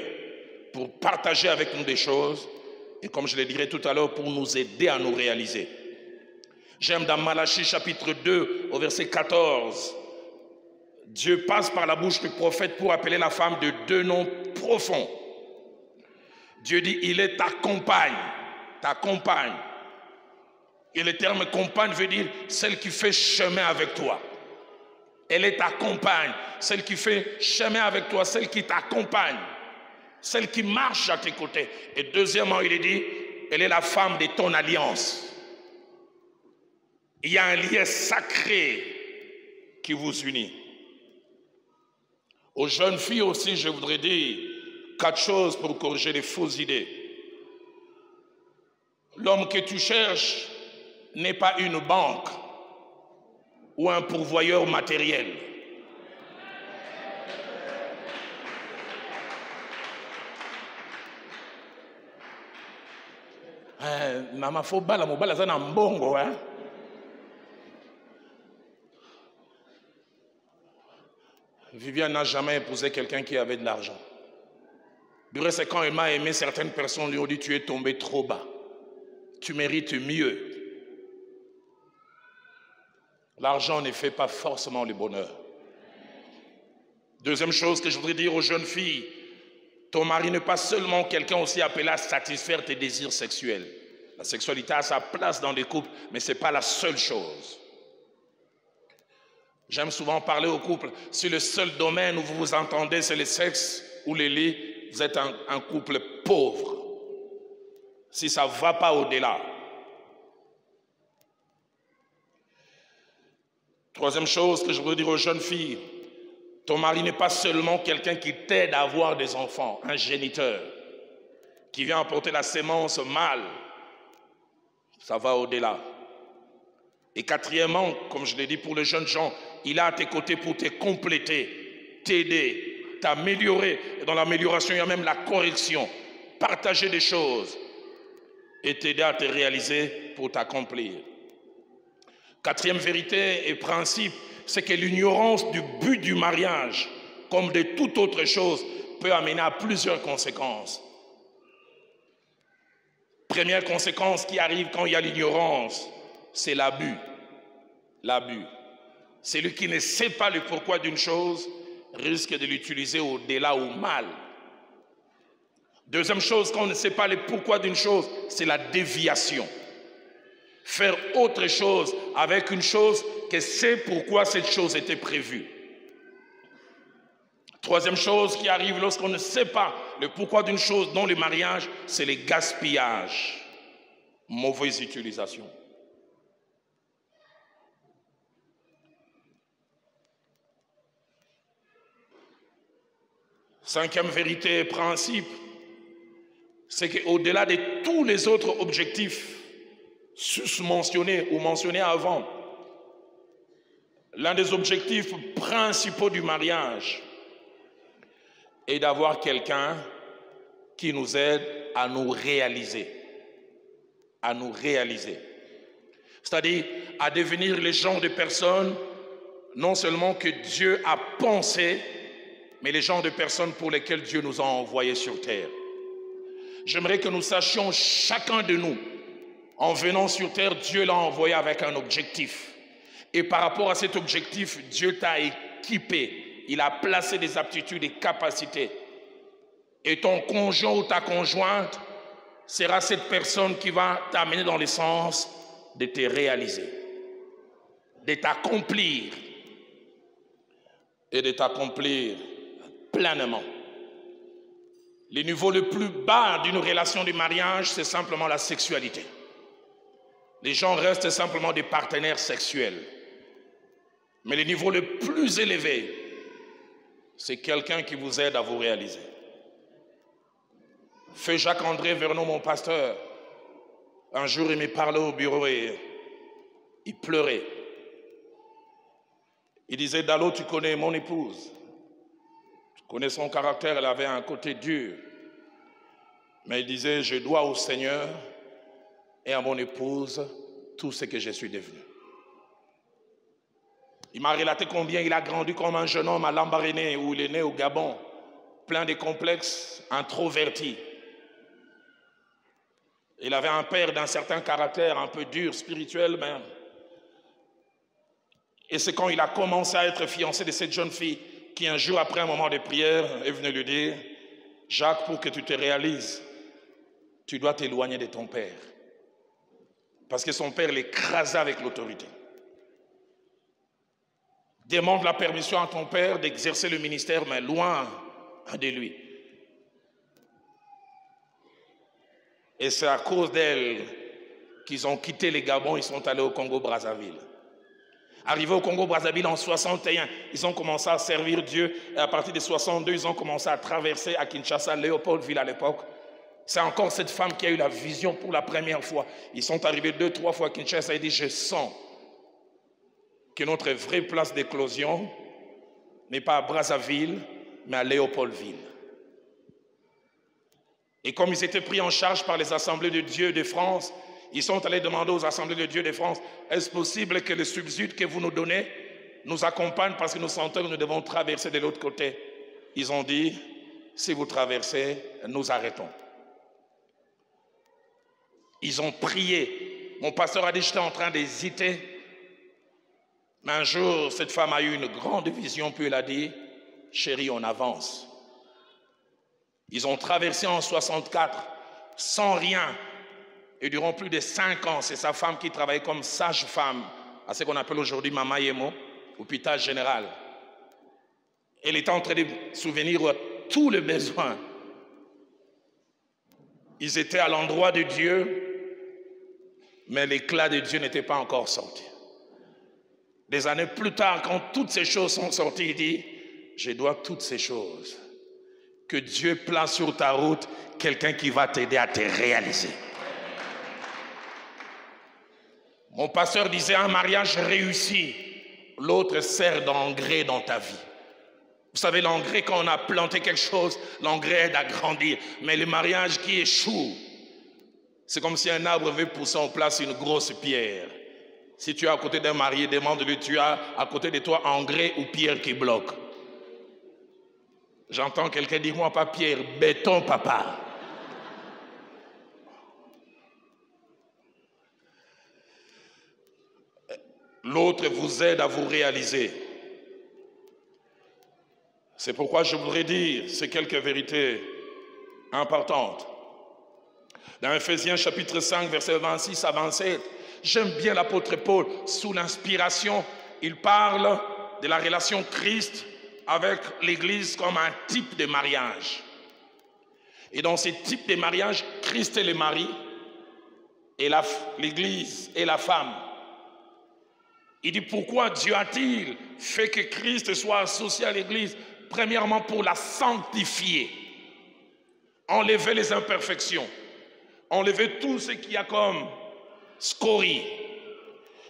pour partager avec nous des choses, et comme je le dirai tout à l'heure, pour nous aider à nous réaliser. J'aime dans Malachie chapitre 2, au verset 14, Dieu passe par la bouche du prophète pour appeler la femme de 2 noms profonds. Dieu dit, il est ta compagne, ta compagne. Et le terme compagne veut dire celle qui fait chemin avec toi. Elle est ta compagne, celle qui fait chemin avec toi, celle qui t'accompagne, celle qui marche à tes côtés. Et deuxièmement, il est dit, elle est la femme de ton alliance. Il y a un lien sacré qui vous unit. Aux jeunes filles aussi, je voudrais dire 4 choses pour corriger les fausses idées. L'homme que tu cherches n'est pas une banque ou un pourvoyeur matériel. Maman, faut bala mobala ça na mbongo, hein. Viviane n'a jamais épousé quelqu'un qui avait de l'argent. C'est quand elle m'a aimé, certaines personnes lui ont dit, tu es tombé trop bas. Tu mérites mieux. L'argent ne fait pas forcément le bonheur. Deuxième chose que je voudrais dire aux jeunes filles, ton mari n'est pas seulement quelqu'un aussi appelé à satisfaire tes désirs sexuels. La sexualité a sa place dans les couples, mais ce n'est pas la seule chose. J'aime souvent parler aux couples, si le seul domaine où vous vous entendez, c'est le sexe ou les lits, vous êtes un couple pauvre. Si ça ne va pas au-delà. Troisième chose que je veux dire aux jeunes filles, ton mari n'est pas seulement quelqu'un qui t'aide à avoir des enfants, un géniteur, qui vient apporter la sémence mâle. Ça va au-delà. Et quatrièmement, comme je l'ai dit pour les jeunes gens, il est à tes côtés pour te compléter, t'aider, t'améliorer. Et dans l'amélioration, il y a même la correction. Partager des choses et t'aider à te réaliser pour t'accomplir. Quatrième vérité et principe, c'est que l'ignorance du but du mariage, comme de toute autre chose, peut amener à plusieurs conséquences. Première conséquence qui arrive quand il y a l'ignorance, c'est l'abus. L'abus. Celui qui ne sait pas le pourquoi d'une chose risque de l'utiliser au-delà ou mal. Deuxième chose, quand on ne sait pas le pourquoi d'une chose, c'est la déviation. Faire autre chose avec une chose que c'est pourquoi cette chose était prévue. Troisième chose qui arrive lorsqu'on ne sait pas le pourquoi d'une chose dans le mariage, c'est le gaspillage. Mauvaise utilisation. Cinquième vérité et principe, c'est qu'au-delà de tous les autres objectifs sus-mentionnés ou mentionnés avant, l'un des objectifs principaux du mariage est d'avoir quelqu'un qui nous aide à nous réaliser. À nous réaliser. C'est-à-dire à devenir les genres de personnes non seulement que Dieu a pensé, mais les genres de personnes pour lesquelles Dieu nous a envoyés sur terre. J'aimerais que nous sachions, chacun de nous, en venant sur terre, Dieu l'a envoyé avec un objectif. Et par rapport à cet objectif, Dieu t'a équipé. Il a placé des aptitudes et capacités. Et ton conjoint ou ta conjointe sera cette personne qui va t'amener dans le sens de te réaliser, de t'accomplir et de t'accomplir pleinement. Le niveau le plus bas d'une relation de mariage, c'est simplement la sexualité. Les gens restent simplement des partenaires sexuels. Mais le niveau le plus élevé, c'est quelqu'un qui vous aide à vous réaliser. Feu Jacques-André Vernon, mon pasteur, un jour il me parlait au bureau et il pleurait. Il disait, Dalo, tu connais mon épouse. Tu connais son caractère, elle avait un côté dur. Mais il disait, je dois au Seigneur et à mon épouse tout ce que je suis devenu. Il m'a relaté combien il a grandi comme un jeune homme à Lambaréné, où il est né au Gabon, plein de complexes, introverti. Il avait un père d'un certain caractère, un peu dur, spirituel même. Et c'est quand il a commencé à être fiancé de cette jeune fille qui, un jour après un moment de prière, est venu lui dire, Jacques, pour que tu te réalises, tu dois t'éloigner de ton père. Parce que son père l'écrasait avec l'autorité. Demande la permission à ton père d'exercer le ministère, mais loin de lui. Et c'est à cause d'elle qu'ils ont quitté les Gabons, ils sont allés au Congo-Brazzaville. Arrivés au Congo-Brazzaville en 61, ils ont commencé à servir Dieu. Et à partir de 62, ils ont commencé à traverser à Kinshasa, Léopoldville à l'époque. C'est encore cette femme qui a eu la vision pour la première fois. Ils sont arrivés 2-3 fois à Kinshasa et dit, je sens que notre vraie place d'éclosion n'est pas à Brazzaville, mais à Léopoldville. Et comme ils étaient pris en charge par les assemblées de Dieu de France, ils sont allés demander aux assemblées de Dieu de France, est-ce possible que le subside que vous nous donnez nous accompagne parce que nous sentons que nous devons traverser de l'autre côté? Ils ont dit, si vous traversez, nous arrêtons. Ils ont prié. Mon pasteur a dit, j'étais en train d'hésiter. Mais un jour, cette femme a eu une grande vision, puis elle a dit, chérie, on avance. Ils ont traversé en 64 sans rien. Et durant plus de 5 ans, c'est sa femme qui travaillait comme sage-femme à ce qu'on appelle aujourd'hui Mama Yemo, hôpital général. Elle était en train de souvenir tous les besoins. Ils étaient à l'endroit de Dieu, mais l'éclat de Dieu n'était pas encore sorti. Des années plus tard, quand toutes ces choses sont sorties, il dit, je dois toutes ces choses. Que Dieu place sur ta route quelqu'un qui va t'aider à te réaliser. Mon pasteur disait, un mariage réussi, l'autre sert d'engrais dans ta vie. Vous savez, l'engrais, quand on a planté quelque chose, l'engrais aide à grandir. Mais le mariage qui échoue, c'est comme si un arbre veut pousser en place une grosse pierre. Si tu es à côté d'un marié, demande-lui, tu as à côté de toi engrais ou pierre qui bloque. J'entends quelqu'un dire, moi pas pierre, béton papa. L'autre vous aide à vous réaliser. C'est pourquoi je voudrais dire ces quelques vérités importantes. Dans Ephésiens chapitre 5, versets 26 à 27, j'aime bien l'apôtre Paul. Sous l'inspiration, il parle de la relation Christ avec l'Église comme un type de mariage. Et dans ce type de mariage, Christ est le mari et l'Église est la femme. Il dit pourquoi Dieu a-t-il fait que Christ soit associé à l'Église? Premièrement pour la sanctifier, enlever les imperfections, enlever tout ce qu'il y a comme scorie.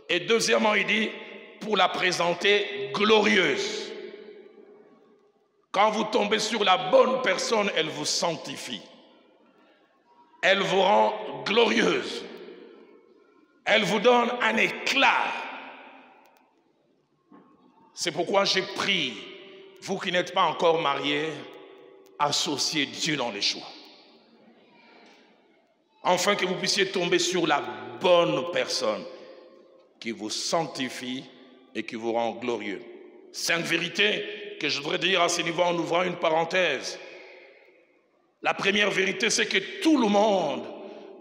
Et deuxièmement, il dit pour la présenter glorieuse. Quand vous tombez sur la bonne personne, elle vous sanctifie. Elle vous rend glorieuse. Elle vous donne un éclat. C'est pourquoi j'ai pris, vous qui n'êtes pas encore mariés, associez Dieu dans les choix. Afin que vous puissiez tomber sur la bonne personne qui vous sanctifie et qui vous rend glorieux. 5 vérités que je voudrais dire à ce niveau en ouvrant une parenthèse. La première vérité, c'est que tout le monde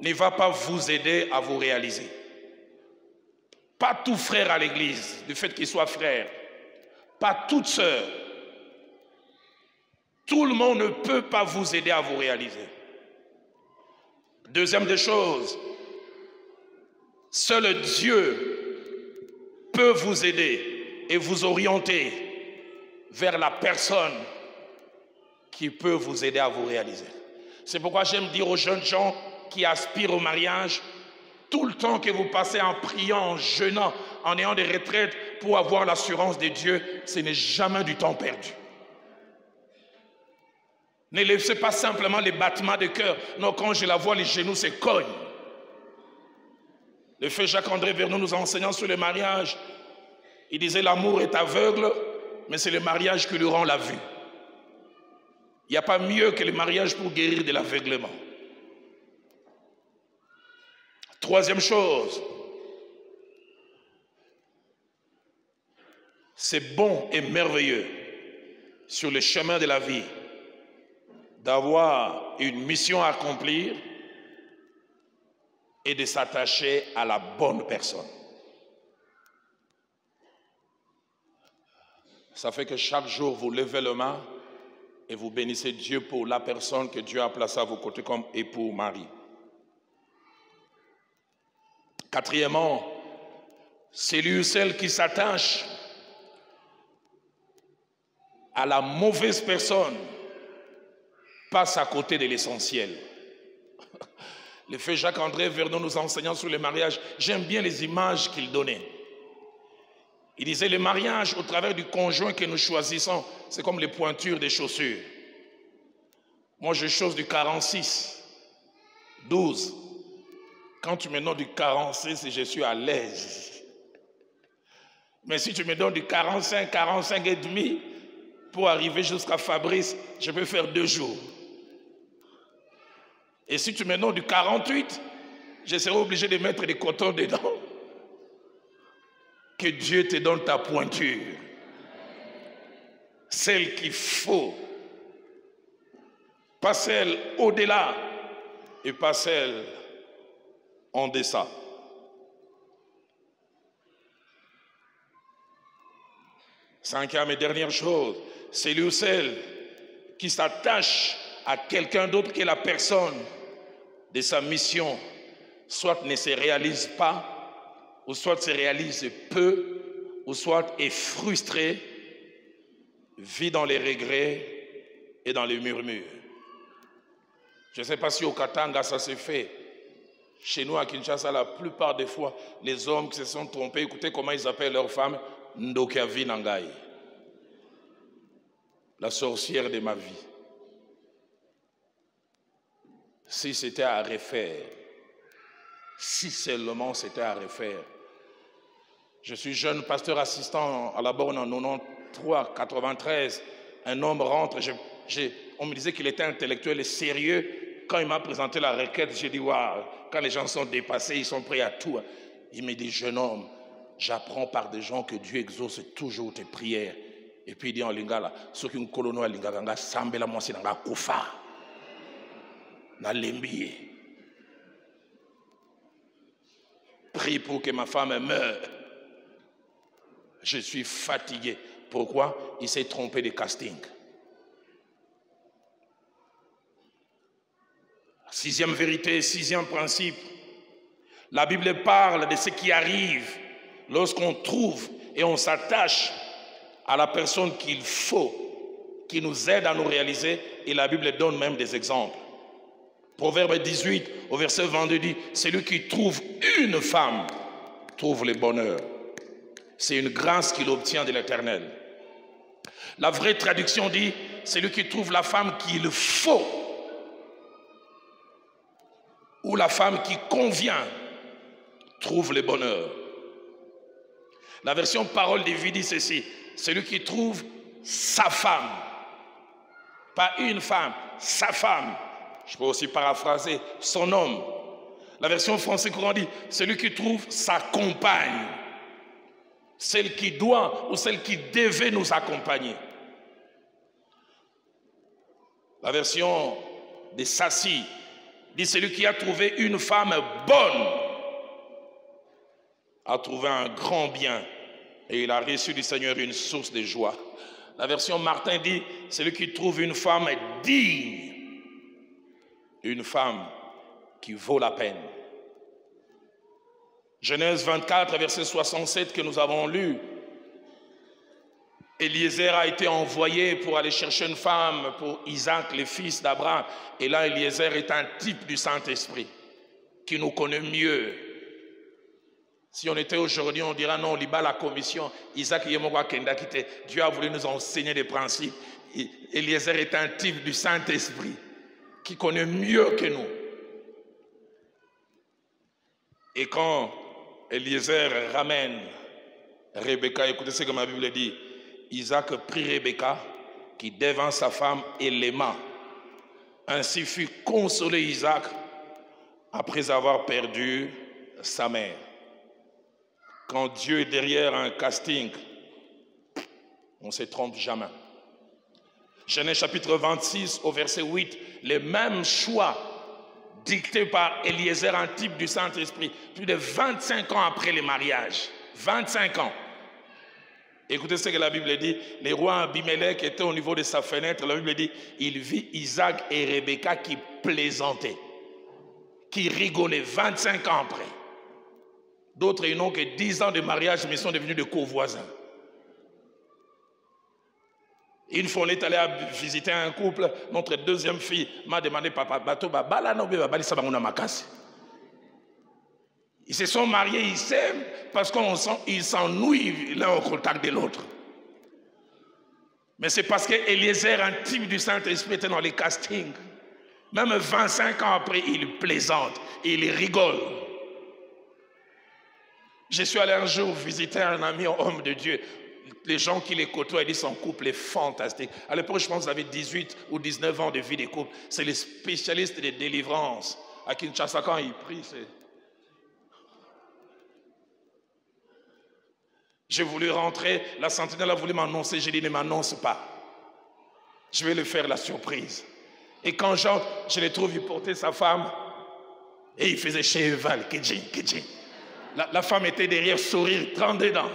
ne va pas vous aider à vous réaliser. Pas tout frère à l'église, du fait qu'il soit frère. Pas toute sœur. Tout le monde ne peut pas vous aider à vous réaliser. Deuxième des choses, Seul Dieu peut vous aider et vous orienter vers la personne qui peut vous aider à vous réaliser. C'est pourquoi j'aime dire aux jeunes gens qui aspirent au mariage, tout le temps que vous passez en priant, en jeûnant, en ayant des retraites pour avoir l'assurance de Dieu, ce n'est jamais du temps perdu. Ne laissez pas simplement les battements de cœur. Non, quand je la vois, les genoux se cognent. Le frère Jacques-André Vernon nous enseignant sur le mariage, il disait l'amour est aveugle, mais c'est le mariage qui lui rend la vue. Il n'y a pas mieux que le mariage pour guérir de l'aveuglement. Troisième chose, c'est bon et merveilleux sur le chemin de la vie d'avoir une mission à accomplir et de s'attacher à la bonne personne. Ça fait que chaque jour, vous levez le main et vous bénissez Dieu pour la personne que Dieu a placée à vos côtés comme époux ou mari. Quatrièmement, c'est lui ou celle qui s'attache à la mauvaise personne passe à côté de l'essentiel. Le frère Jacques-André Vernon nous enseignant sur le mariage, j'aime bien les images qu'il donnait. Il disait le mariage au travers du conjoint que nous choisissons, c'est comme les pointures des chaussures. Moi je chausse du 46, 12. Quand tu me donnes du 46, je suis à l'aise. Mais si tu me donnes du 45, 45 et demi, pour arriver jusqu'à Fabrice, je peux faire 2 jours. Et si tu me donnes du 48, je serai obligé de mettre des cotons dedans. Que Dieu te donne ta pointure. Celle qu'il faut. Pas celle au-delà et pas celle en deçà. Cinquième et dernière chose, c'est lui ou celle qui s'attache à quelqu'un d'autre que la personne de sa mission, soit ne se réalise pas, ou soit se réalise peu, ou soit est frustré, vit dans les regrets et dans les murmures. Je ne sais pas si au Katanga ça se fait. Chez nous à Kinshasa, la plupart des fois, les hommes qui se sont trompés, écoutez comment ils appellent leur femme, Ndokavi Nangai, la sorcière de ma vie. Si c'était à refaire, si seulement c'était à refaire. Je suis jeune pasteur assistant à la borne en 93, 93. Un homme rentre, on me disait qu'il était intellectuel et sérieux. Quand il m'a présenté la requête, j'ai dit, waouh, quand les gens sont dépassés, ils sont prêts à tout. Il me dit, jeune homme, j'apprends par des gens que Dieu exauce toujours tes prières. Et puis il dit en lingala, ceux qui ont colono à lingala, sambela moi c'est dans la koufa. Na lembié. Prie pour que ma femme meure. Je suis fatigué. Pourquoi? Il s'est trompé de casting. Sixième vérité, sixième principe. La Bible parle de ce qui arrive lorsqu'on trouve et on s'attache à la personne qu'il faut, qui nous aide à nous réaliser. Et la Bible donne même des exemples. Proverbe 18, au verset 22 dit, celui qui trouve une femme trouve le bonheur. C'est une grâce qu'il obtient de l'Éternel. La vraie traduction dit, celui qui trouve la femme qu'il faut, ou la femme qui convient, trouve le bonheur. La version parole de vie dit ceci, celui qui trouve sa femme, pas une femme, sa femme. Je peux aussi paraphraser son homme. La version française courant dit, celui qui trouve sa compagne, celle qui doit ou celle qui devait nous accompagner. La version de Sassi dit, celui qui a trouvé une femme bonne a trouvé un grand bien et il a reçu du Seigneur une source de joie. La version Martin dit, celui qui trouve une femme digne, une femme qui vaut la peine. Genèse 24, verset 67 que nous avons lu. Eliezer a été envoyé pour aller chercher une femme pour Isaac, le fils d'Abraham. Et là, Eliezer est un type du Saint-Esprit qui nous connaît mieux. Si on était aujourd'hui, on dira non, on lit pas la commission. Isaac Yemogwa Kenda Kite. Dieu a voulu nous enseigner des principes. Eliezer est un type du Saint-Esprit qui connaît mieux que nous. Et quand Eliezer ramène Rebecca, écoutez ce que ma Bible dit. Isaac prit Rebecca, qui devint sa femme, et l'aima. Ainsi fut consolé Isaac après avoir perdu sa mère. Quand Dieu est derrière un casting, on ne se trompe jamais. Genèse chapitre 26 au verset 8, les mêmes choix dictés par Eliezer, un type du Saint-Esprit, plus de 25 ans après le mariage. 25 ans. Écoutez ce que la Bible dit. Le roi Abimelech était au niveau de sa fenêtre. La Bible dit, il vit Isaac et Rebecca qui plaisantaient, qui rigolaient 25 ans après. D'autres, ils n'ont que 10 ans de mariage, mais ils sont devenus des co-voisins. Une fois, on est allé visiter un couple. Notre deuxième fille m'a demandé, papa, bateau, ils se sont mariés, ils s'aiment, parce qu'ils s'ennuient l'un au contact de l'autre. Mais c'est parce qu'Eliezer, un type du Saint-Esprit, était dans les castings. Même 25 ans après, il plaisante, il rigole. Je suis allé un jour visiter un ami, homme de Dieu. Les gens qui les côtoient, ils disent son couple est fantastique. À l'époque, je pense qu'ils avaient 18 ou 19 ans de vie de couple. C'est les spécialistes de délivrance. À Kinshasa, quand ils prient, c'est... J'ai voulu rentrer, la sentinelle a voulu m'annoncer, j'ai dit ne m'annonce pas. Je vais lui faire la surprise. Et quand j'entre, je le trouve, il portait sa femme et il faisait cheval, Kedji. La femme était derrière, sourire, 32 dents.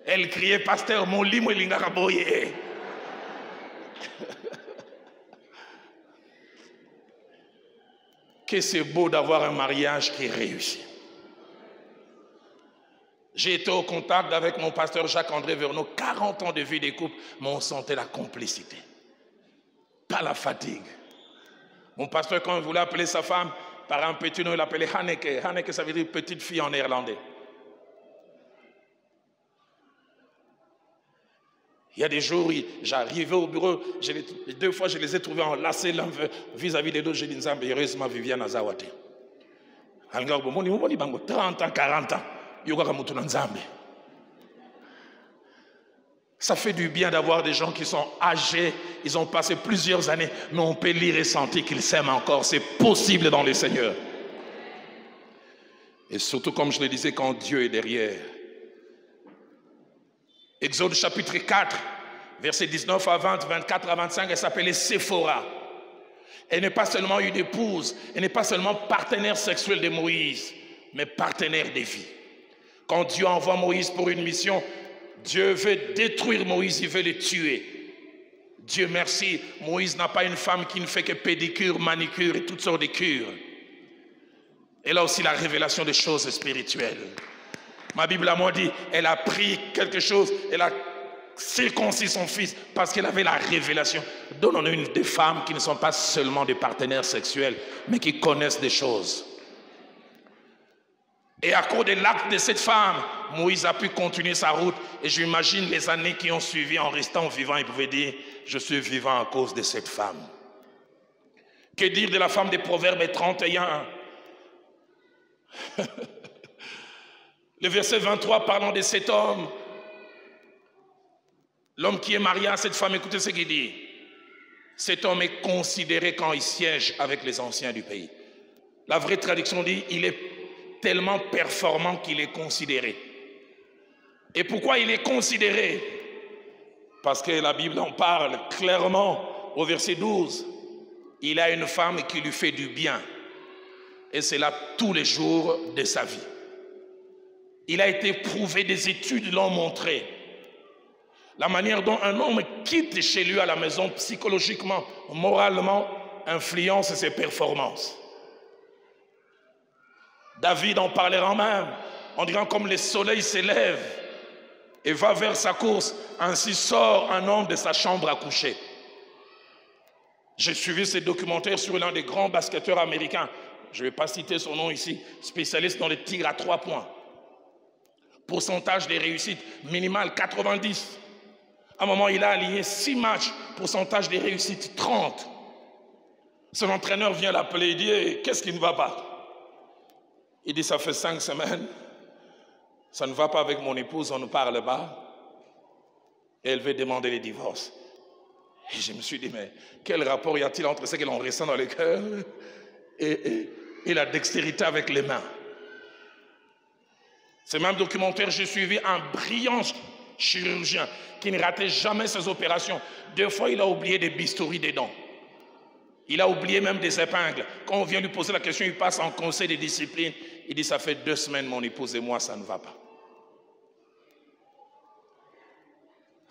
Elle criait, pasteur, mon lit, moi, l'ingaraboye. Que c'est beau d'avoir un mariage qui réussit. J'ai été au contact avec mon pasteur Jacques-André Verneau, 40 ans de vie de couple, mais on sentait la complicité, pas la fatigue. Mon pasteur, quand il voulait appeler sa femme, par un petit nom, il l'appelait Hanneke. Hanneke, ça veut dire petite fille en néerlandais. Il y a des jours, j'arrivais au bureau, 2 fois je les ai trouvés enlacés l'un vis-à-vis des deux. J'ai dit, heureusement, Viviane Azawate. 30 ans, 40 ans. Ça fait du bien d'avoir des gens qui sont âgés, ils ont passé plusieurs années, mais on peut lire et sentir qu'ils s'aiment encore. C'est possible dans le Seigneur. Et surtout, comme je le disais, quand Dieu est derrière. Exode chapitre 4, versets 19 à 20, 24 à 25, elle s'appelait Séphora. Elle n'est pas seulement une épouse, elle n'est pas seulement partenaire sexuel de Moïse, mais partenaire de vie. Quand Dieu envoie Moïse pour une mission, Dieu veut détruire Moïse, il veut le tuer. Dieu merci, Moïse n'a pas une femme qui ne fait que pédicure, manicure et toutes sortes de cures. Elle a aussi la révélation des choses spirituelles. Ma Bible a moi dit, elle a pris quelque chose, elle a circoncis son fils parce qu'elle avait la révélation. Donnons-nous des femmes qui ne sont pas seulement des partenaires sexuels, mais qui connaissent des choses. Et à cause de l'acte de cette femme, Moïse a pu continuer sa route. Et j'imagine les années qui ont suivi en restant vivant, il pouvait dire, je suis vivant à cause de cette femme. Que dire de la femme des Proverbes 31? Le verset 23 parlant de cet homme, l'homme qui est marié à cette femme, écoutez ce qu'il dit. Cet homme est considéré quand il siège avec les anciens du pays. La vraie traduction dit, il est tellement performant qu'il est considéré. Et pourquoi il est considéré? Parce que la Bible en parle clairement au verset 12. Il a une femme qui lui fait du bien. Et c'est là tous les jours de sa vie. Il a été prouvé, des études l'ont montré. La manière dont un homme quitte chez lui à la maison, psychologiquement, moralement, influence ses performances. David en parlera même, en disant comme le soleil s'élève et va vers sa course, ainsi sort un homme de sa chambre à coucher. J'ai suivi ce documentaire sur l'un des grands basketteurs américains. Je ne vais pas citer son nom ici, spécialiste dans les tirs à 3 points. Pourcentage de réussite minimale 90. À un moment, il a aligné 6 matchs, pourcentage de réussite 30. Son entraîneur vient l'appeler, il dit hey, qu'est-ce qui ne va pas? Il dit ça fait 5 semaines, ça ne va pas avec mon épouse, on ne parle pas. Et elle veut demander le divorce. Et je me suis dit, mais quel rapport y a-t-il entre ce que l'on ressent dans le cœur et la dextérité avec les mains? Ce même documentaire, j'ai suivi un brillant chirurgien qui ne ratait jamais ses opérations. 2 fois, il a oublié des bistouris des dents. Il a oublié même des épingles. Quand on vient lui poser la question, il passe en conseil de discipline. Il dit, ça fait 2 semaines, mon épouse et moi, ça ne va pas.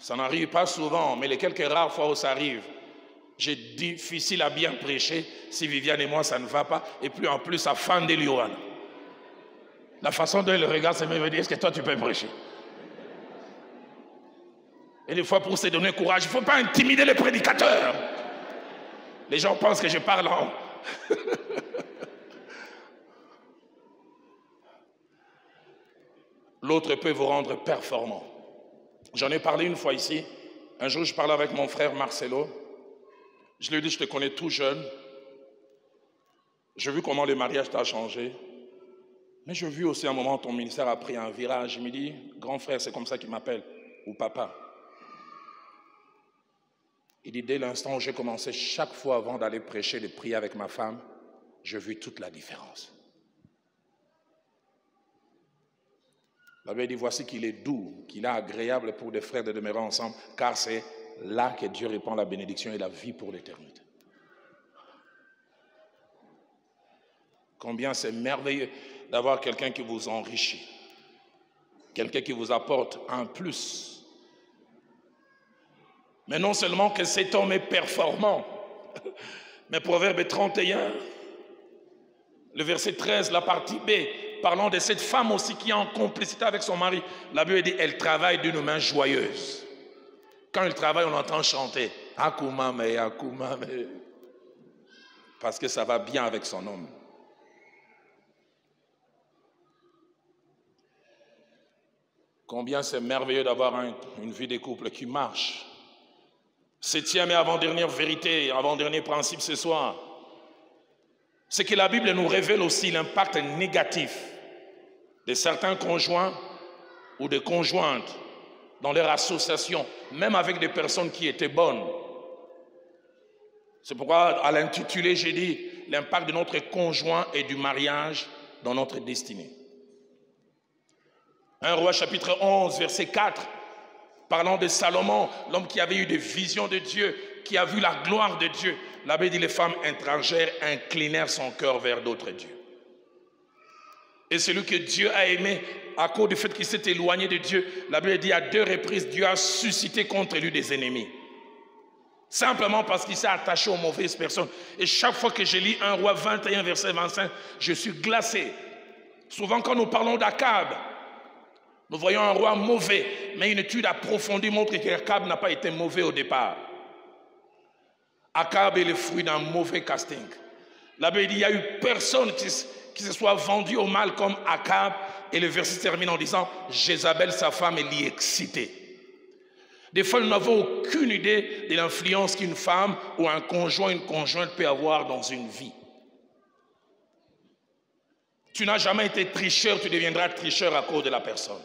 Ça n'arrive pas souvent, mais les quelques rares fois où ça arrive, j'ai difficile à bien prêcher si Viviane et moi, ça ne va pas. Et puis en plus, à fin de l'Ioane. La façon dont elle regarde, c'est me dire, est-ce que toi, tu peux prêcher? Et des fois, pour se donner courage, il ne faut pas intimider les prédicateurs. Les gens pensent que je parle en... L'autre peut vous rendre performant. J'en ai parlé une fois ici. Un jour, je parlais avec mon frère Marcelo. Je lui ai dit, je te connais tout jeune. J'ai vu comment le mariage t'a changé. Mais j'ai vu aussi un moment où ton ministère a pris un virage. Je me dis, grand frère, c'est comme ça qu'il m'appelle, ou papa. Il dit, dès l'instant où j'ai commencé, chaque fois avant d'aller prêcher, de prier avec ma femme, j'ai vu toute la différence. La Bible dit, voici qu'il est doux, qu'il est agréable pour des frères de demeurer ensemble, car c'est là que Dieu répand la bénédiction et la vie pour l'éternité. Combien c'est merveilleux d'avoir quelqu'un qui vous enrichit, quelqu'un qui vous apporte un plus. Mais non seulement que cet homme est performant, mais Proverbe 31, le verset 13, la partie B, parlant de cette femme aussi qui est en complicité avec son mari. La Bible dit, elle travaille d'une main joyeuse. Quand elle travaille, on entend chanter. Akumame, akumame. Parce que ça va bien avec son homme. Combien c'est merveilleux d'avoir une vie de couple qui marche. 7e et avant-dernière vérité, avant-dernier principe ce soir, c'est que la Bible nous révèle aussi l'impact négatif de certains conjoints ou de conjointes dans leur association, même avec des personnes qui étaient bonnes. C'est pourquoi à l'intitulé, j'ai dit l'impact de notre conjoint et du mariage dans notre destinée. 1 Roi chapitre 11, verset 4, parlant de Salomon, l'homme qui avait eu des visions de Dieu, qui a vu la gloire de Dieu. La Bible dit, les femmes étrangères inclinèrent son cœur vers d'autres dieux. Et celui que Dieu a aimé, à cause du fait qu'il s'est éloigné de Dieu, la Bible dit à 2 reprises, Dieu a suscité contre lui des ennemis. Simplement parce qu'il s'est attaché aux mauvaises personnes. Et chaque fois que je lis 1 Roi 21, verset 25, je suis glacé. Souvent quand nous parlons d'Akab, nous voyons un roi mauvais, mais une étude approfondie montre qu'Akab n'a pas été mauvais au départ. Akab est le fruit d'un mauvais casting. La Bible dit, il n'y a eu personne qui se soit vendu au mal comme Akab. Et le verset termine en disant, Jézabel, sa femme, l'y excitait. Des fois, nous n'avons aucune idée de l'influence qu'une femme ou un conjoint, une conjointe peut avoir dans une vie. Tu n'as jamais été tricheur, tu deviendras tricheur à cause de la personne.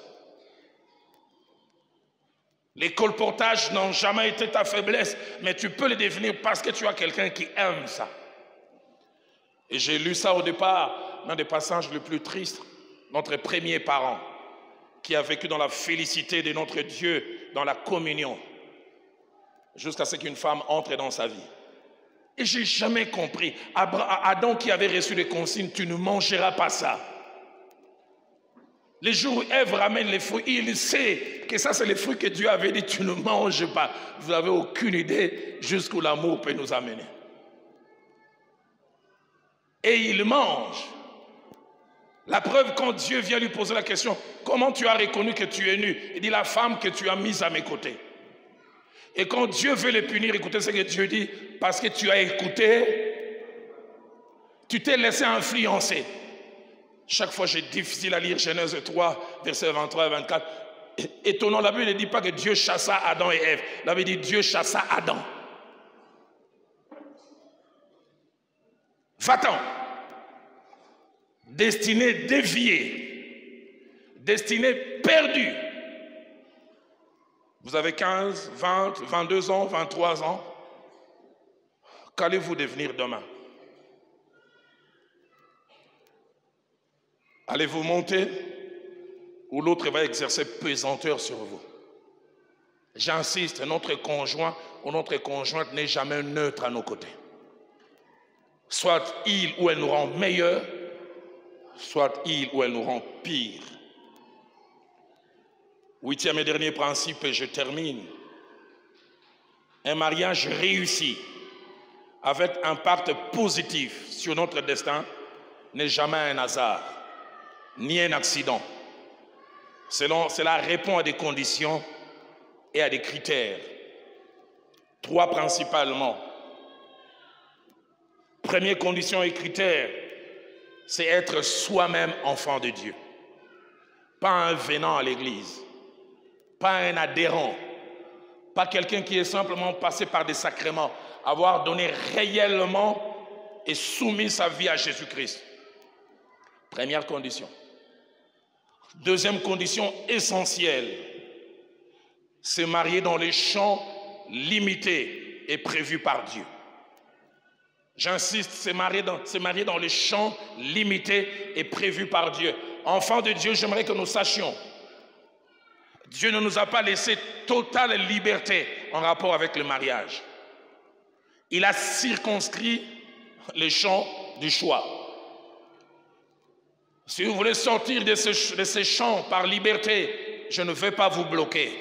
Les colportages n'ont jamais été ta faiblesse, mais tu peux le devenir parce que tu as quelqu'un qui aime ça. Et j'ai lu ça au départ, l'un des passages les plus tristes, notre premier parent, qui a vécu dans la félicité de notre Dieu, dans la communion, jusqu'à ce qu'une femme entre dans sa vie. Et j'ai jamais compris, Adam qui avait reçu des consignes, tu ne mangeras pas ça. Les jours où Ève ramène les fruits, il sait que ça c'est les fruits que Dieu avait dit, tu ne manges pas. Vous n'avez aucune idée jusqu'où l'amour peut nous amener. Et il mange. La preuve, quand Dieu vient lui poser la question, comment tu as reconnu que tu es nu? Il dit, la femme que tu as mise à mes côtés. Et quand Dieu veut les punir, écoutez ce que Dieu dit, parce que tu as écouté, tu t'es laissé influencer. Chaque fois, c'est difficile à lire Genèse 3, versets 23 et 24. Étonnant, la Bible ne dit pas que Dieu chassa Adam et Ève. La Bible dit Dieu chassa Adam. Va-t'en. Destinée déviée. Destinée perdue. Vous avez 15, 20, 22 ans, 23 ans. Qu'allez-vous devenir demain? Allez-vous monter ou l'autre va exercer pesanteur sur vous? J'insiste, notre conjoint ou notre conjointe n'est jamais neutre à nos côtés. Soit il ou elle nous rend meilleurs, soit il ou elle nous rend pire. Huitième et dernier principe, et je termine. Un mariage réussi, avec un impact positif sur notre destin, n'est jamais un hasard, ni un accident. Cela répond à des conditions et à des critères. Trois principalement. Première condition et critère, c'est être soi-même enfant de Dieu. Pas un venant à l'église, pas un adhérent, pas quelqu'un qui est simplement passé par des sacrements, avoir donné réellement et soumis sa vie à Jésus-Christ. Première condition. Deuxième condition essentielle, se marier dans les champs limités et prévus par Dieu. J'insiste, se marier dans les champs limités et prévus par Dieu. Enfants de Dieu, j'aimerais que nous sachions, Dieu ne nous a pas laissé totale liberté en rapport avec le mariage. Il a circonscrit les champs du choix. Si vous voulez sortir de ces champs par liberté, je ne vais pas vous bloquer,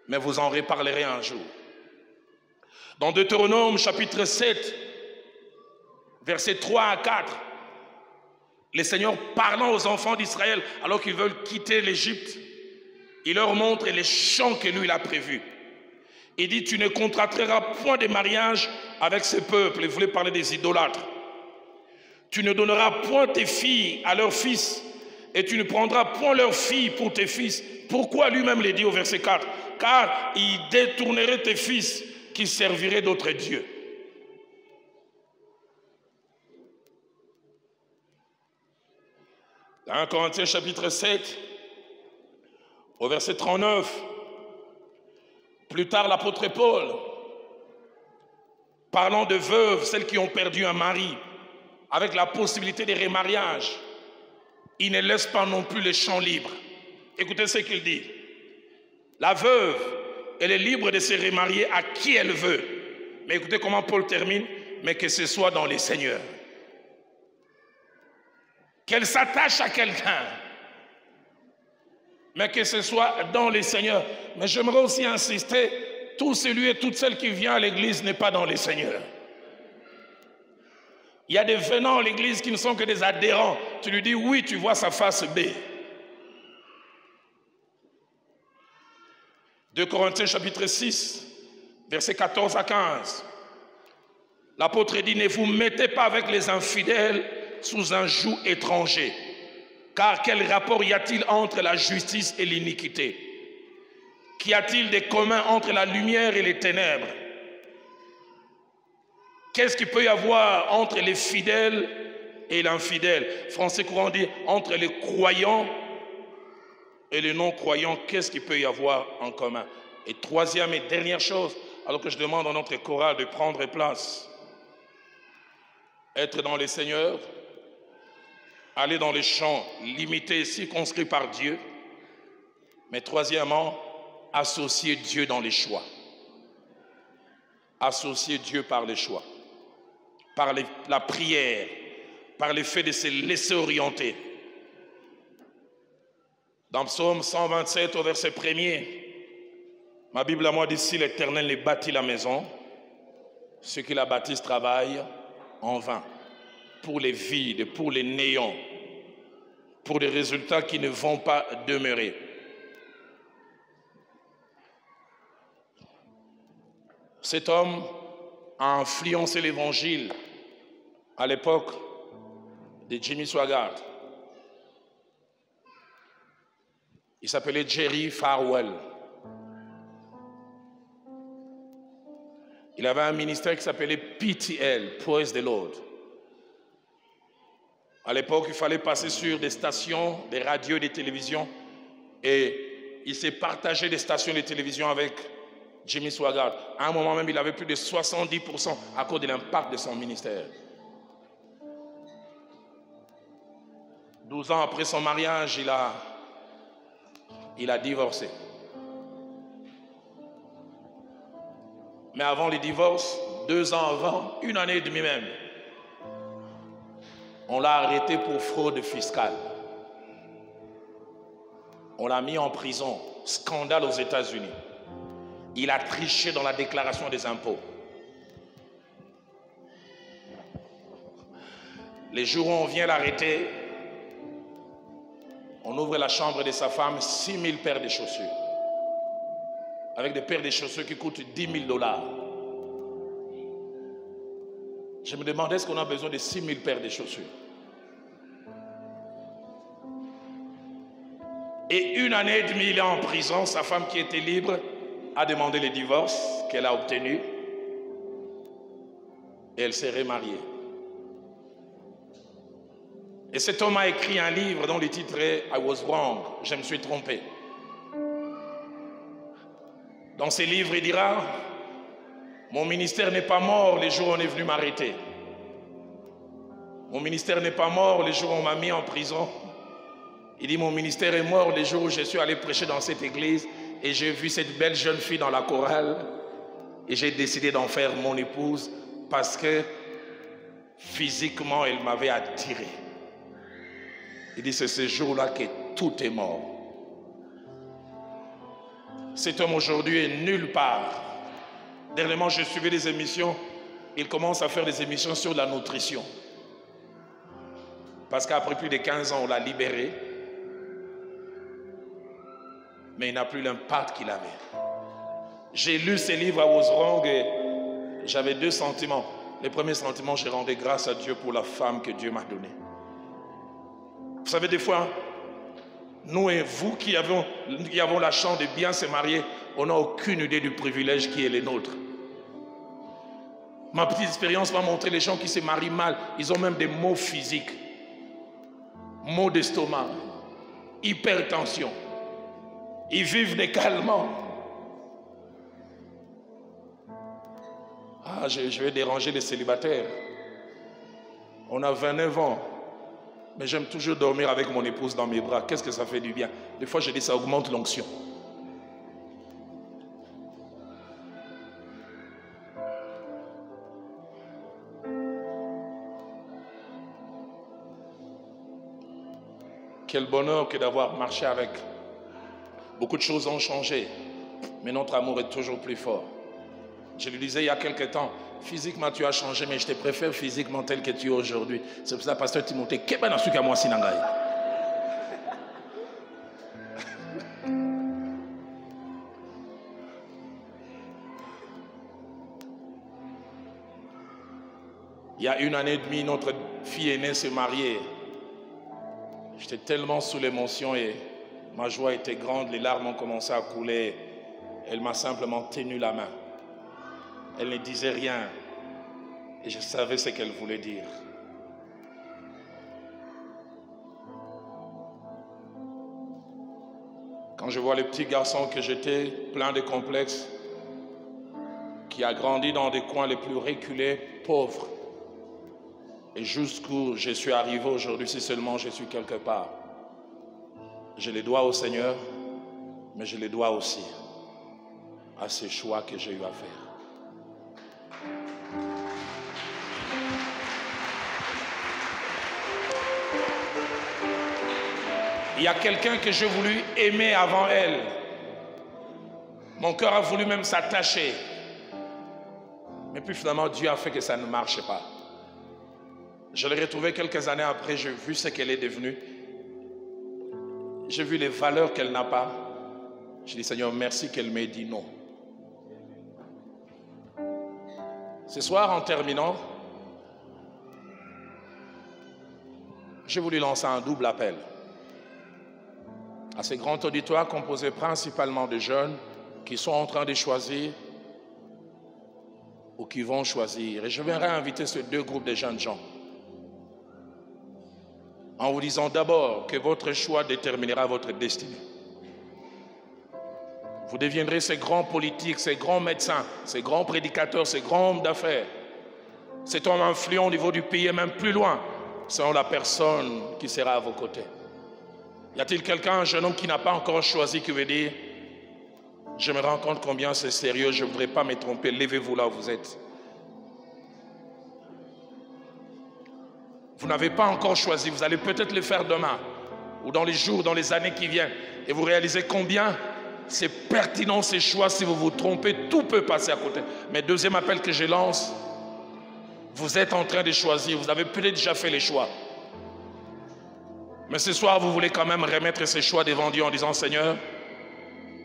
mais vous en reparlerez un jour. Dans Deutéronome chapitre 7, versets 3 à 4, le Seigneur parlant aux enfants d'Israël alors qu'ils veulent quitter l'Égypte, il leur montre les champs que lui il a prévus. Il dit, tu ne contracteras point de mariage avec ce peuple. Il voulait parler des idolâtres. Tu ne donneras point tes filles à leurs fils et tu ne prendras point leurs filles pour tes fils. Pourquoi lui-même le dit au verset 4? Car il détournerait tes fils qui serviraient d'autres dieux. Dans 1 Corinthiens chapitre 7, au verset 39, plus tard l'apôtre Paul, parlant de veuves, celles qui ont perdu un mari, avec la possibilité de remariage, il ne laisse pas non plus les champs libres. Écoutez ce qu'il dit. La veuve, elle est libre de se remarier à qui elle veut. Mais écoutez comment Paul termine, mais que ce soit dans les seigneurs. Qu'elle s'attache à quelqu'un, mais que ce soit dans les seigneurs. Mais j'aimerais aussi insister, tout celui et toute celle qui vient à l'église n'est pas dans les seigneurs. Il y a des venants à l'église qui ne sont que des adhérents. Tu lui dis oui, tu vois sa face B. 2 Corinthiens chapitre 6, versets 14 à 15. L'apôtre dit, ne vous mettez pas avec les infidèles sous un joug étranger. Car quel rapport y a-t-il entre la justice et l'iniquité? Qu'y a-t-il de commun entre la lumière et les ténèbres? Qu'est-ce qu'il peut y avoir entre les fidèles et l'infidèle? Français courant dit entre les croyants et les non-croyants, qu'est-ce qu'il peut y avoir en commun? Et troisième et dernière chose, alors que je demande à notre chorale de prendre place, être dans les seigneurs, aller dans les champs limités et circonscrits par Dieu, mais troisièmement, associer Dieu dans les choix. Associer Dieu par les choix, par la prière, par le fait de se laisser orienter. Dans Psaume 127 au verset 1er, ma Bible à moi dit, si l'Éternel ne bâtit la maison, ceux qui la bâtissent travaillent en vain. Pour les vides, pour les néants. pour des résultats qui ne vont pas demeurer. Cet homme a influencé l'évangile à l'époque de Jimmy Swaggart. Il s'appelait Jerry Falwell. Il avait un ministère qui s'appelait PTL, Praise the Lord. À l'époque, il fallait passer sur des stations, des radios et des télévisions. Et il s'est partagé des stations de télévision avec Jimmy Swaggart. À un moment même, il avait plus de 70% à cause de l'impact de son ministère. 12 ans après son mariage, il a divorcé. Mais avant le divorce, 2 ans avant, 1 année et demie même, on l'a arrêté pour fraude fiscale. On l'a mis en prison. Scandale aux États-Unis. Il a triché dans la déclaration des impôts. Les jours où on vient l'arrêter, on ouvre la chambre de sa femme, 6 000 paires de chaussures. Avec des paires de chaussures qui coûtent $10 000. Je me demandais est-ce qu'on a besoin de 6 000 paires de chaussures. Et 1 année et demie, il est en prison. Sa femme qui était libre a demandé le divorce qu'elle a obtenu. Et elle s'est remariée. Et cet homme a écrit un livre dont le titre est I Was Wrong, je me suis trompé. Dans ce livre, il dira, mon ministère n'est pas mort les jours où on est venu m'arrêter. Mon ministère n'est pas mort les jours où on m'a mis en prison. Il dit, mon ministère est mort les jours où je suis allé prêcher dans cette église et j'ai vu cette belle jeune fille dans la chorale et j'ai décidé d'en faire mon épouse parce que physiquement, elle m'avait attiré. Il dit, c'est ce jour-là que tout est mort. Cet homme aujourd'hui est nulle part. Dernièrement, je suivais des émissions. Il commence à faire des émissions sur la nutrition. Parce qu'après plus de 15 ans, on l'a libéré. Mais il n'a plus l'impact qu'il avait. J'ai lu ces livres à Was Wrong et j'avais 2 sentiments. Le premier sentiment, j'ai rendu grâce à Dieu pour la femme que Dieu m'a donnée. Vous savez, des fois, nous et vous qui avons la chance de bien se marier, on n'a aucune idée du privilège qui est le nôtre. Ma petite expérience m'a montré les gens qui se marient mal, ils ont même des maux physiques, maux d'estomac, hypertension. Ils vivent des calmants. Ah, je vais déranger les célibataires. On a 29 ans. Mais j'aime toujours dormir avec mon épouse dans mes bras. Qu'est-ce que ça fait du bien? Des fois, je dis ça augmente l'onction. Quel bonheur que d'avoir marché avec. Beaucoup de choses ont changé, mais notre amour est toujours plus fort. Je lui disais il y a quelque temps, physiquement tu as changé, mais je te préfère physiquement tel que tu es aujourd'hui. C'est pour ça, pasteur Timothée, il y a 1 année et demie, notre fille aînée s'est mariée. J'étais tellement sous l'émotion et ma joie était grande, les larmes ont commencé à couler. Elle m'a simplement tenu la main. Elle ne disait rien et je savais ce qu'elle voulait dire. Quand je vois le petit garçon que j'étais, plein de complexes, qui a grandi dans des coins les plus reculés, pauvres, et jusqu'où je suis arrivé aujourd'hui, si seulement je suis quelque part, je les dois au Seigneur, mais je les dois aussi à ces choix que j'ai eu à faire. Il y a quelqu'un que j'ai voulu aimer avant elle. Mon cœur a voulu même s'attacher. Mais puis finalement, Dieu a fait que ça ne marche pas. Je l'ai retrouvée quelques années après, j'ai vu ce qu'elle est devenue. J'ai vu les valeurs qu'elle n'a pas. Je dis, Seigneur, merci qu'elle m'ait dit non. Ce soir, en terminant, j'ai voulu lancer un double appel à ces grands auditoires composés principalement de jeunes qui sont en train de choisir ou qui vont choisir. Et je viendrai inviter ces deux groupes de jeunes gens en vous disant d'abord que votre choix déterminera votre destinée. Vous deviendrez ces grands politiques, ces grands médecins, ces grands prédicateurs, ces grands hommes d'affaires, cet homme influent au niveau du pays et même plus loin, selon la personne qui sera à vos côtés. Y a-t-il quelqu'un, un jeune homme qui n'a pas encore choisi, qui veut dire, je me rends compte combien c'est sérieux, je ne voudrais pas me tromper, levez-vous là où vous êtes. Vous n'avez pas encore choisi, vous allez peut-être le faire demain, ou dans les jours, dans les années qui viennent, et vous réalisez combien c'est pertinent ces choix. Si vous vous trompez, tout peut passer à côté. Mais deuxième appel que je lance, vous êtes en train de choisir, vous avez peut-être déjà fait les choix. Mais ce soir, vous voulez quand même remettre ces choix devant Dieu en disant, Seigneur,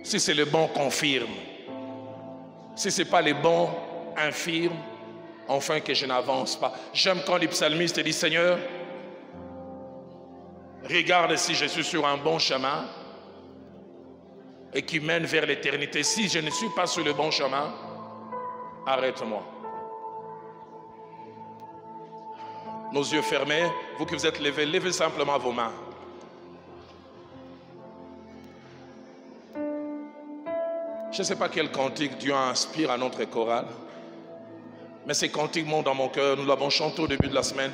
si c'est le bon, confirme. Si ce n'est pas le bon, infirme, enfin que je n'avance pas. J'aime quand les psalmistes disent, Seigneur, regarde si je suis sur un bon chemin et qui mène vers l'éternité. Si je ne suis pas sur le bon chemin, arrête-moi. Nos yeux fermés, vous qui vous êtes levés, levez simplement vos mains. Je ne sais pas quel cantique Dieu inspire à notre chorale, mais ces cantiques montent dans mon cœur. Nous l'avons chanté au début de la semaine.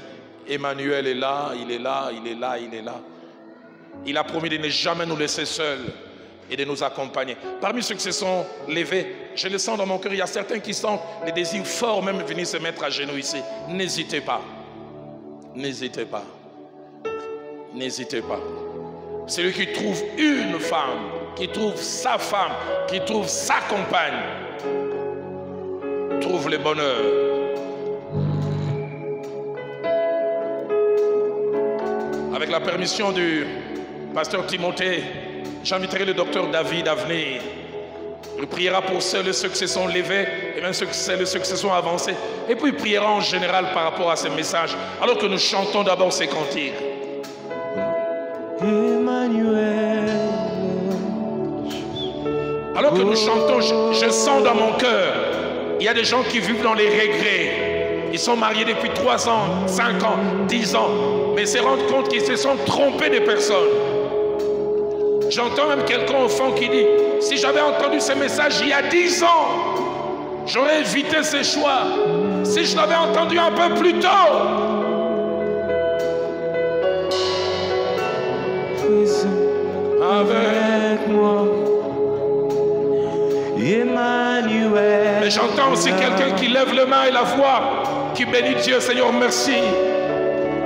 Emmanuel est là, il est là, il est là, il est là. Il a promis de ne jamais nous laisser seuls et de nous accompagner. Parmi ceux qui se sont levés, je le sens dans mon cœur, il y a certains qui sentent les désirs forts, même venir se mettre à genoux ici. N'hésitez pas. N'hésitez pas. N'hésitez pas. Celui qui trouve une femme, qui trouve sa femme, qui trouve sa compagne, trouve le bonheur. Avec la permission du pasteur Timothée, j'inviterai le docteur David à venir. Il priera pour ceux qui se sont levés et même ceux qui se sont avancés. Et puis il priera en général par rapport à ces messages. Alors que nous chantons d'abord ces cantiques. Emmanuel. Alors que nous chantons, je sens dans mon cœur, il y a des gens qui vivent dans les regrets. Ils sont mariés depuis 3 ans, 5 ans, 10 ans, mais se rendent compte qu'ils se sont trompés de personnes. J'entends même quelqu'un au fond qui dit, si j'avais entendu ce message il y a 10 ans, j'aurais évité ces choix. Si je l'avais entendu un peu plus tôt. Avec moi, Emmanuel. Mais j'entends aussi quelqu'un qui lève le main et la voix, qui bénit Dieu. Seigneur, merci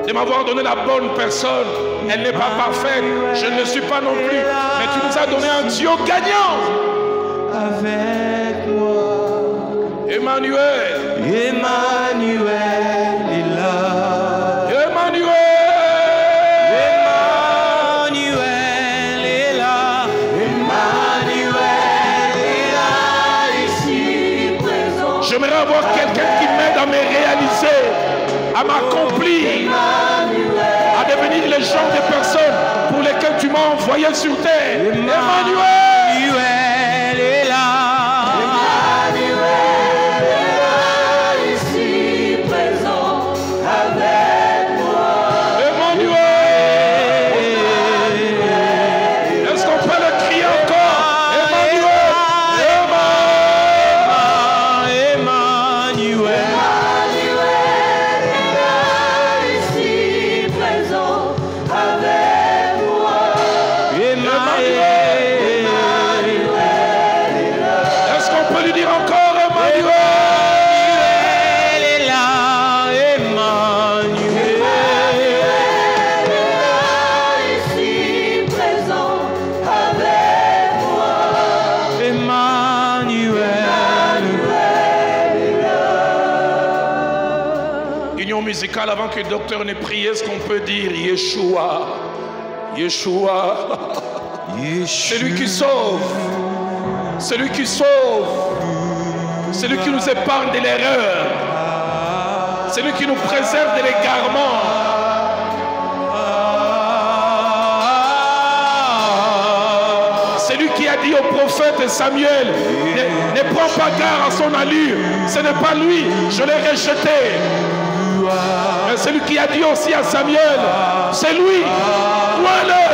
de m'avoir donné la bonne personne. Elle n'est pas parfaite, je ne le suis pas non plus, mais tu nous as donné un Dieu gagnant. Avec moi, Emmanuel. Emmanuel est là. Emmanuel. Emmanuel est là. Emmanuel est là, ici présent. J'aimerais avoir quelqu'un qui m'aide à me réaliser, à m'accomplir, à devenir le genre de personnes pour lesquelles tu m'as envoyé sur terre. Emmanuel. Emmanuel est là. Emmanuel est là, ici présent avec moi. Emmanuel. Est-ce qu'on peut le crier encore? Emmanuel. Emmanuel. Emmanuel est là, ici présent avec moi. Emmanuel. Est-ce qu'on peut lui dire encore Emmanuel? Emmanuel est là. Emmanuel est là, ici présent avec moi. Emmanuel est là. Union musicale, avant que le docteur ne prie, est-ce qu'on peut dire Yeshua? Yeshua. Celui qui sauve. Celui qui sauve. Celui qui nous épargne de l'erreur. Celui qui nous préserve de l'égarement. Celui qui a dit au prophète Samuel, ne prends pas garde à son allure, ce n'est pas lui, je l'ai rejeté. Mais celui qui a dit aussi à Samuel, c'est lui, vois-le.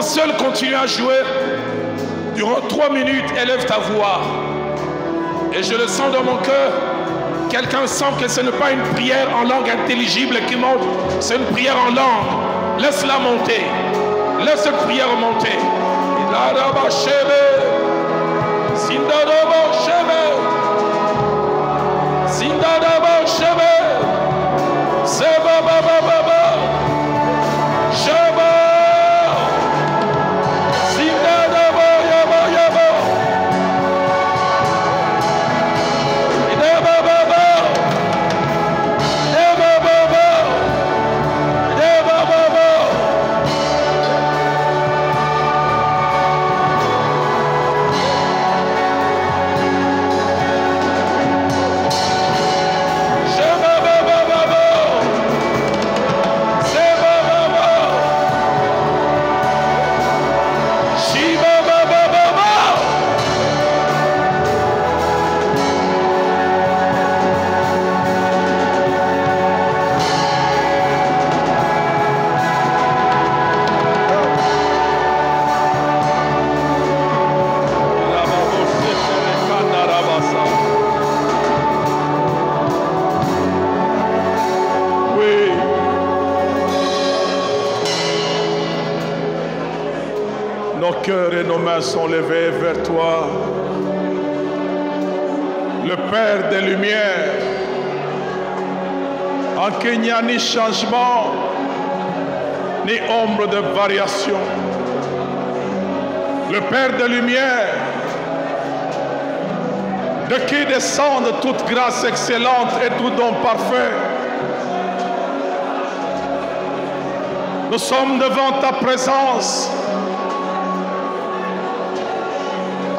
Seul continue à jouer durant 3 minutes, élève ta voix. Et je le sens dans mon cœur. Quelqu'un sent que ce n'est pas une prière en langue intelligible qui monte, c'est une prière en langue. Laisse-la monter. Laisse cette prière monter. Nos cœurs et nos mains sont levés vers toi, le Père des Lumières, en qu'il n'y a ni changement, ni ombre de variation. Le Père des Lumières, de qui descendent toute grâce excellente et tout don parfait. Nous sommes devant ta présence.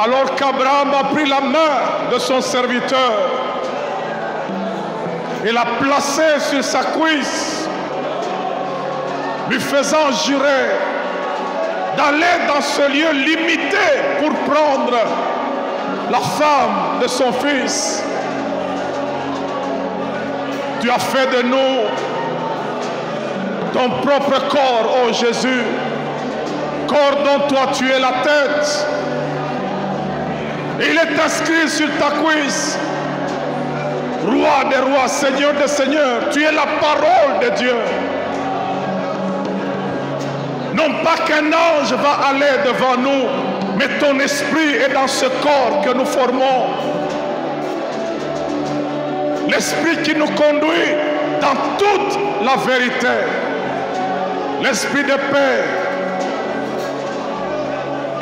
Alors qu'Abraham a pris la main de son serviteur et l'a placé sur sa cuisse, lui faisant jurer d'aller dans ce lieu limité pour prendre la femme de son Fils. Tu as fait de nous ton propre corps, ô Jésus, corps dont toi tu es la tête. Il est inscrit sur ta cuisse, Roi des rois, Seigneur des seigneurs, tu es la parole de Dieu. Non pas qu'un ange va aller devant nous, mais ton esprit est dans ce corps que nous formons. L'esprit qui nous conduit dans toute la vérité. L'esprit de paix.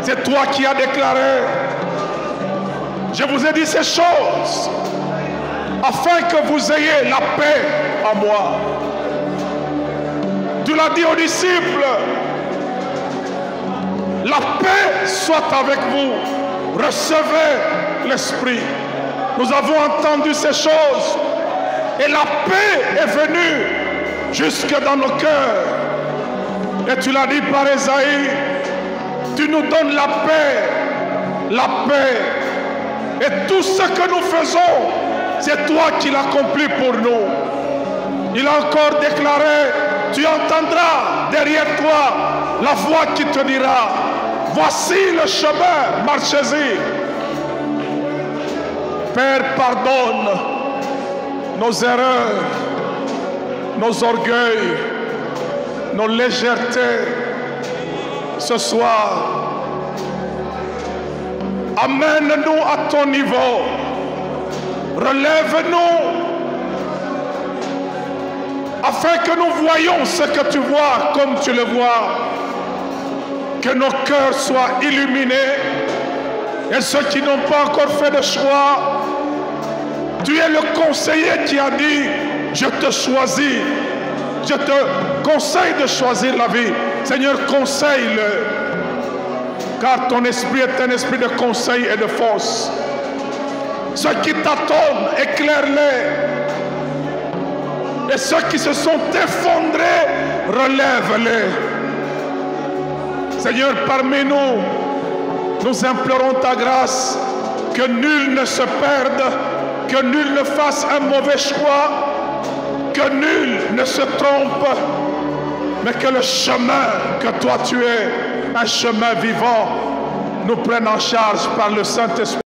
C'est toi qui as déclaré: je vous ai dit ces choses afin que vous ayez la paix en moi. Tu l'as dit aux disciples: la paix soit avec vous. Recevez l'Esprit. Nous avons entendu ces choses et la paix est venue jusque dans nos cœurs. Et tu l'as dit par Esaïe, tu nous donnes la paix. La paix. Et tout ce que nous faisons, c'est toi qui l'accomplis pour nous. Il a encore déclaré: tu entendras derrière toi la voix qui te dira: voici le chemin, marchez-y. Père, pardonne nos erreurs, nos orgueils, nos légèretés ce soir. Amène-nous à ton niveau. Relève-nous afin que nous voyions ce que tu vois comme tu le vois. Que nos cœurs soient illuminés. Et ceux qui n'ont pas encore fait de choix, tu es le conseiller qui a dit: je te choisis. Je te conseille de choisir la vie. Seigneur, conseille-le. Car ton esprit est un esprit de conseil et de force. Ceux qui t'attendent, éclaire-les. Et ceux qui se sont effondrés, relève-les. Seigneur, parmi nous, nous implorons ta grâce, que nul ne se perde, que nul ne fasse un mauvais choix, que nul ne se trompe, mais que le chemin que toi tu es, un chemin vivant, nous prenne en charge par le Saint-Esprit.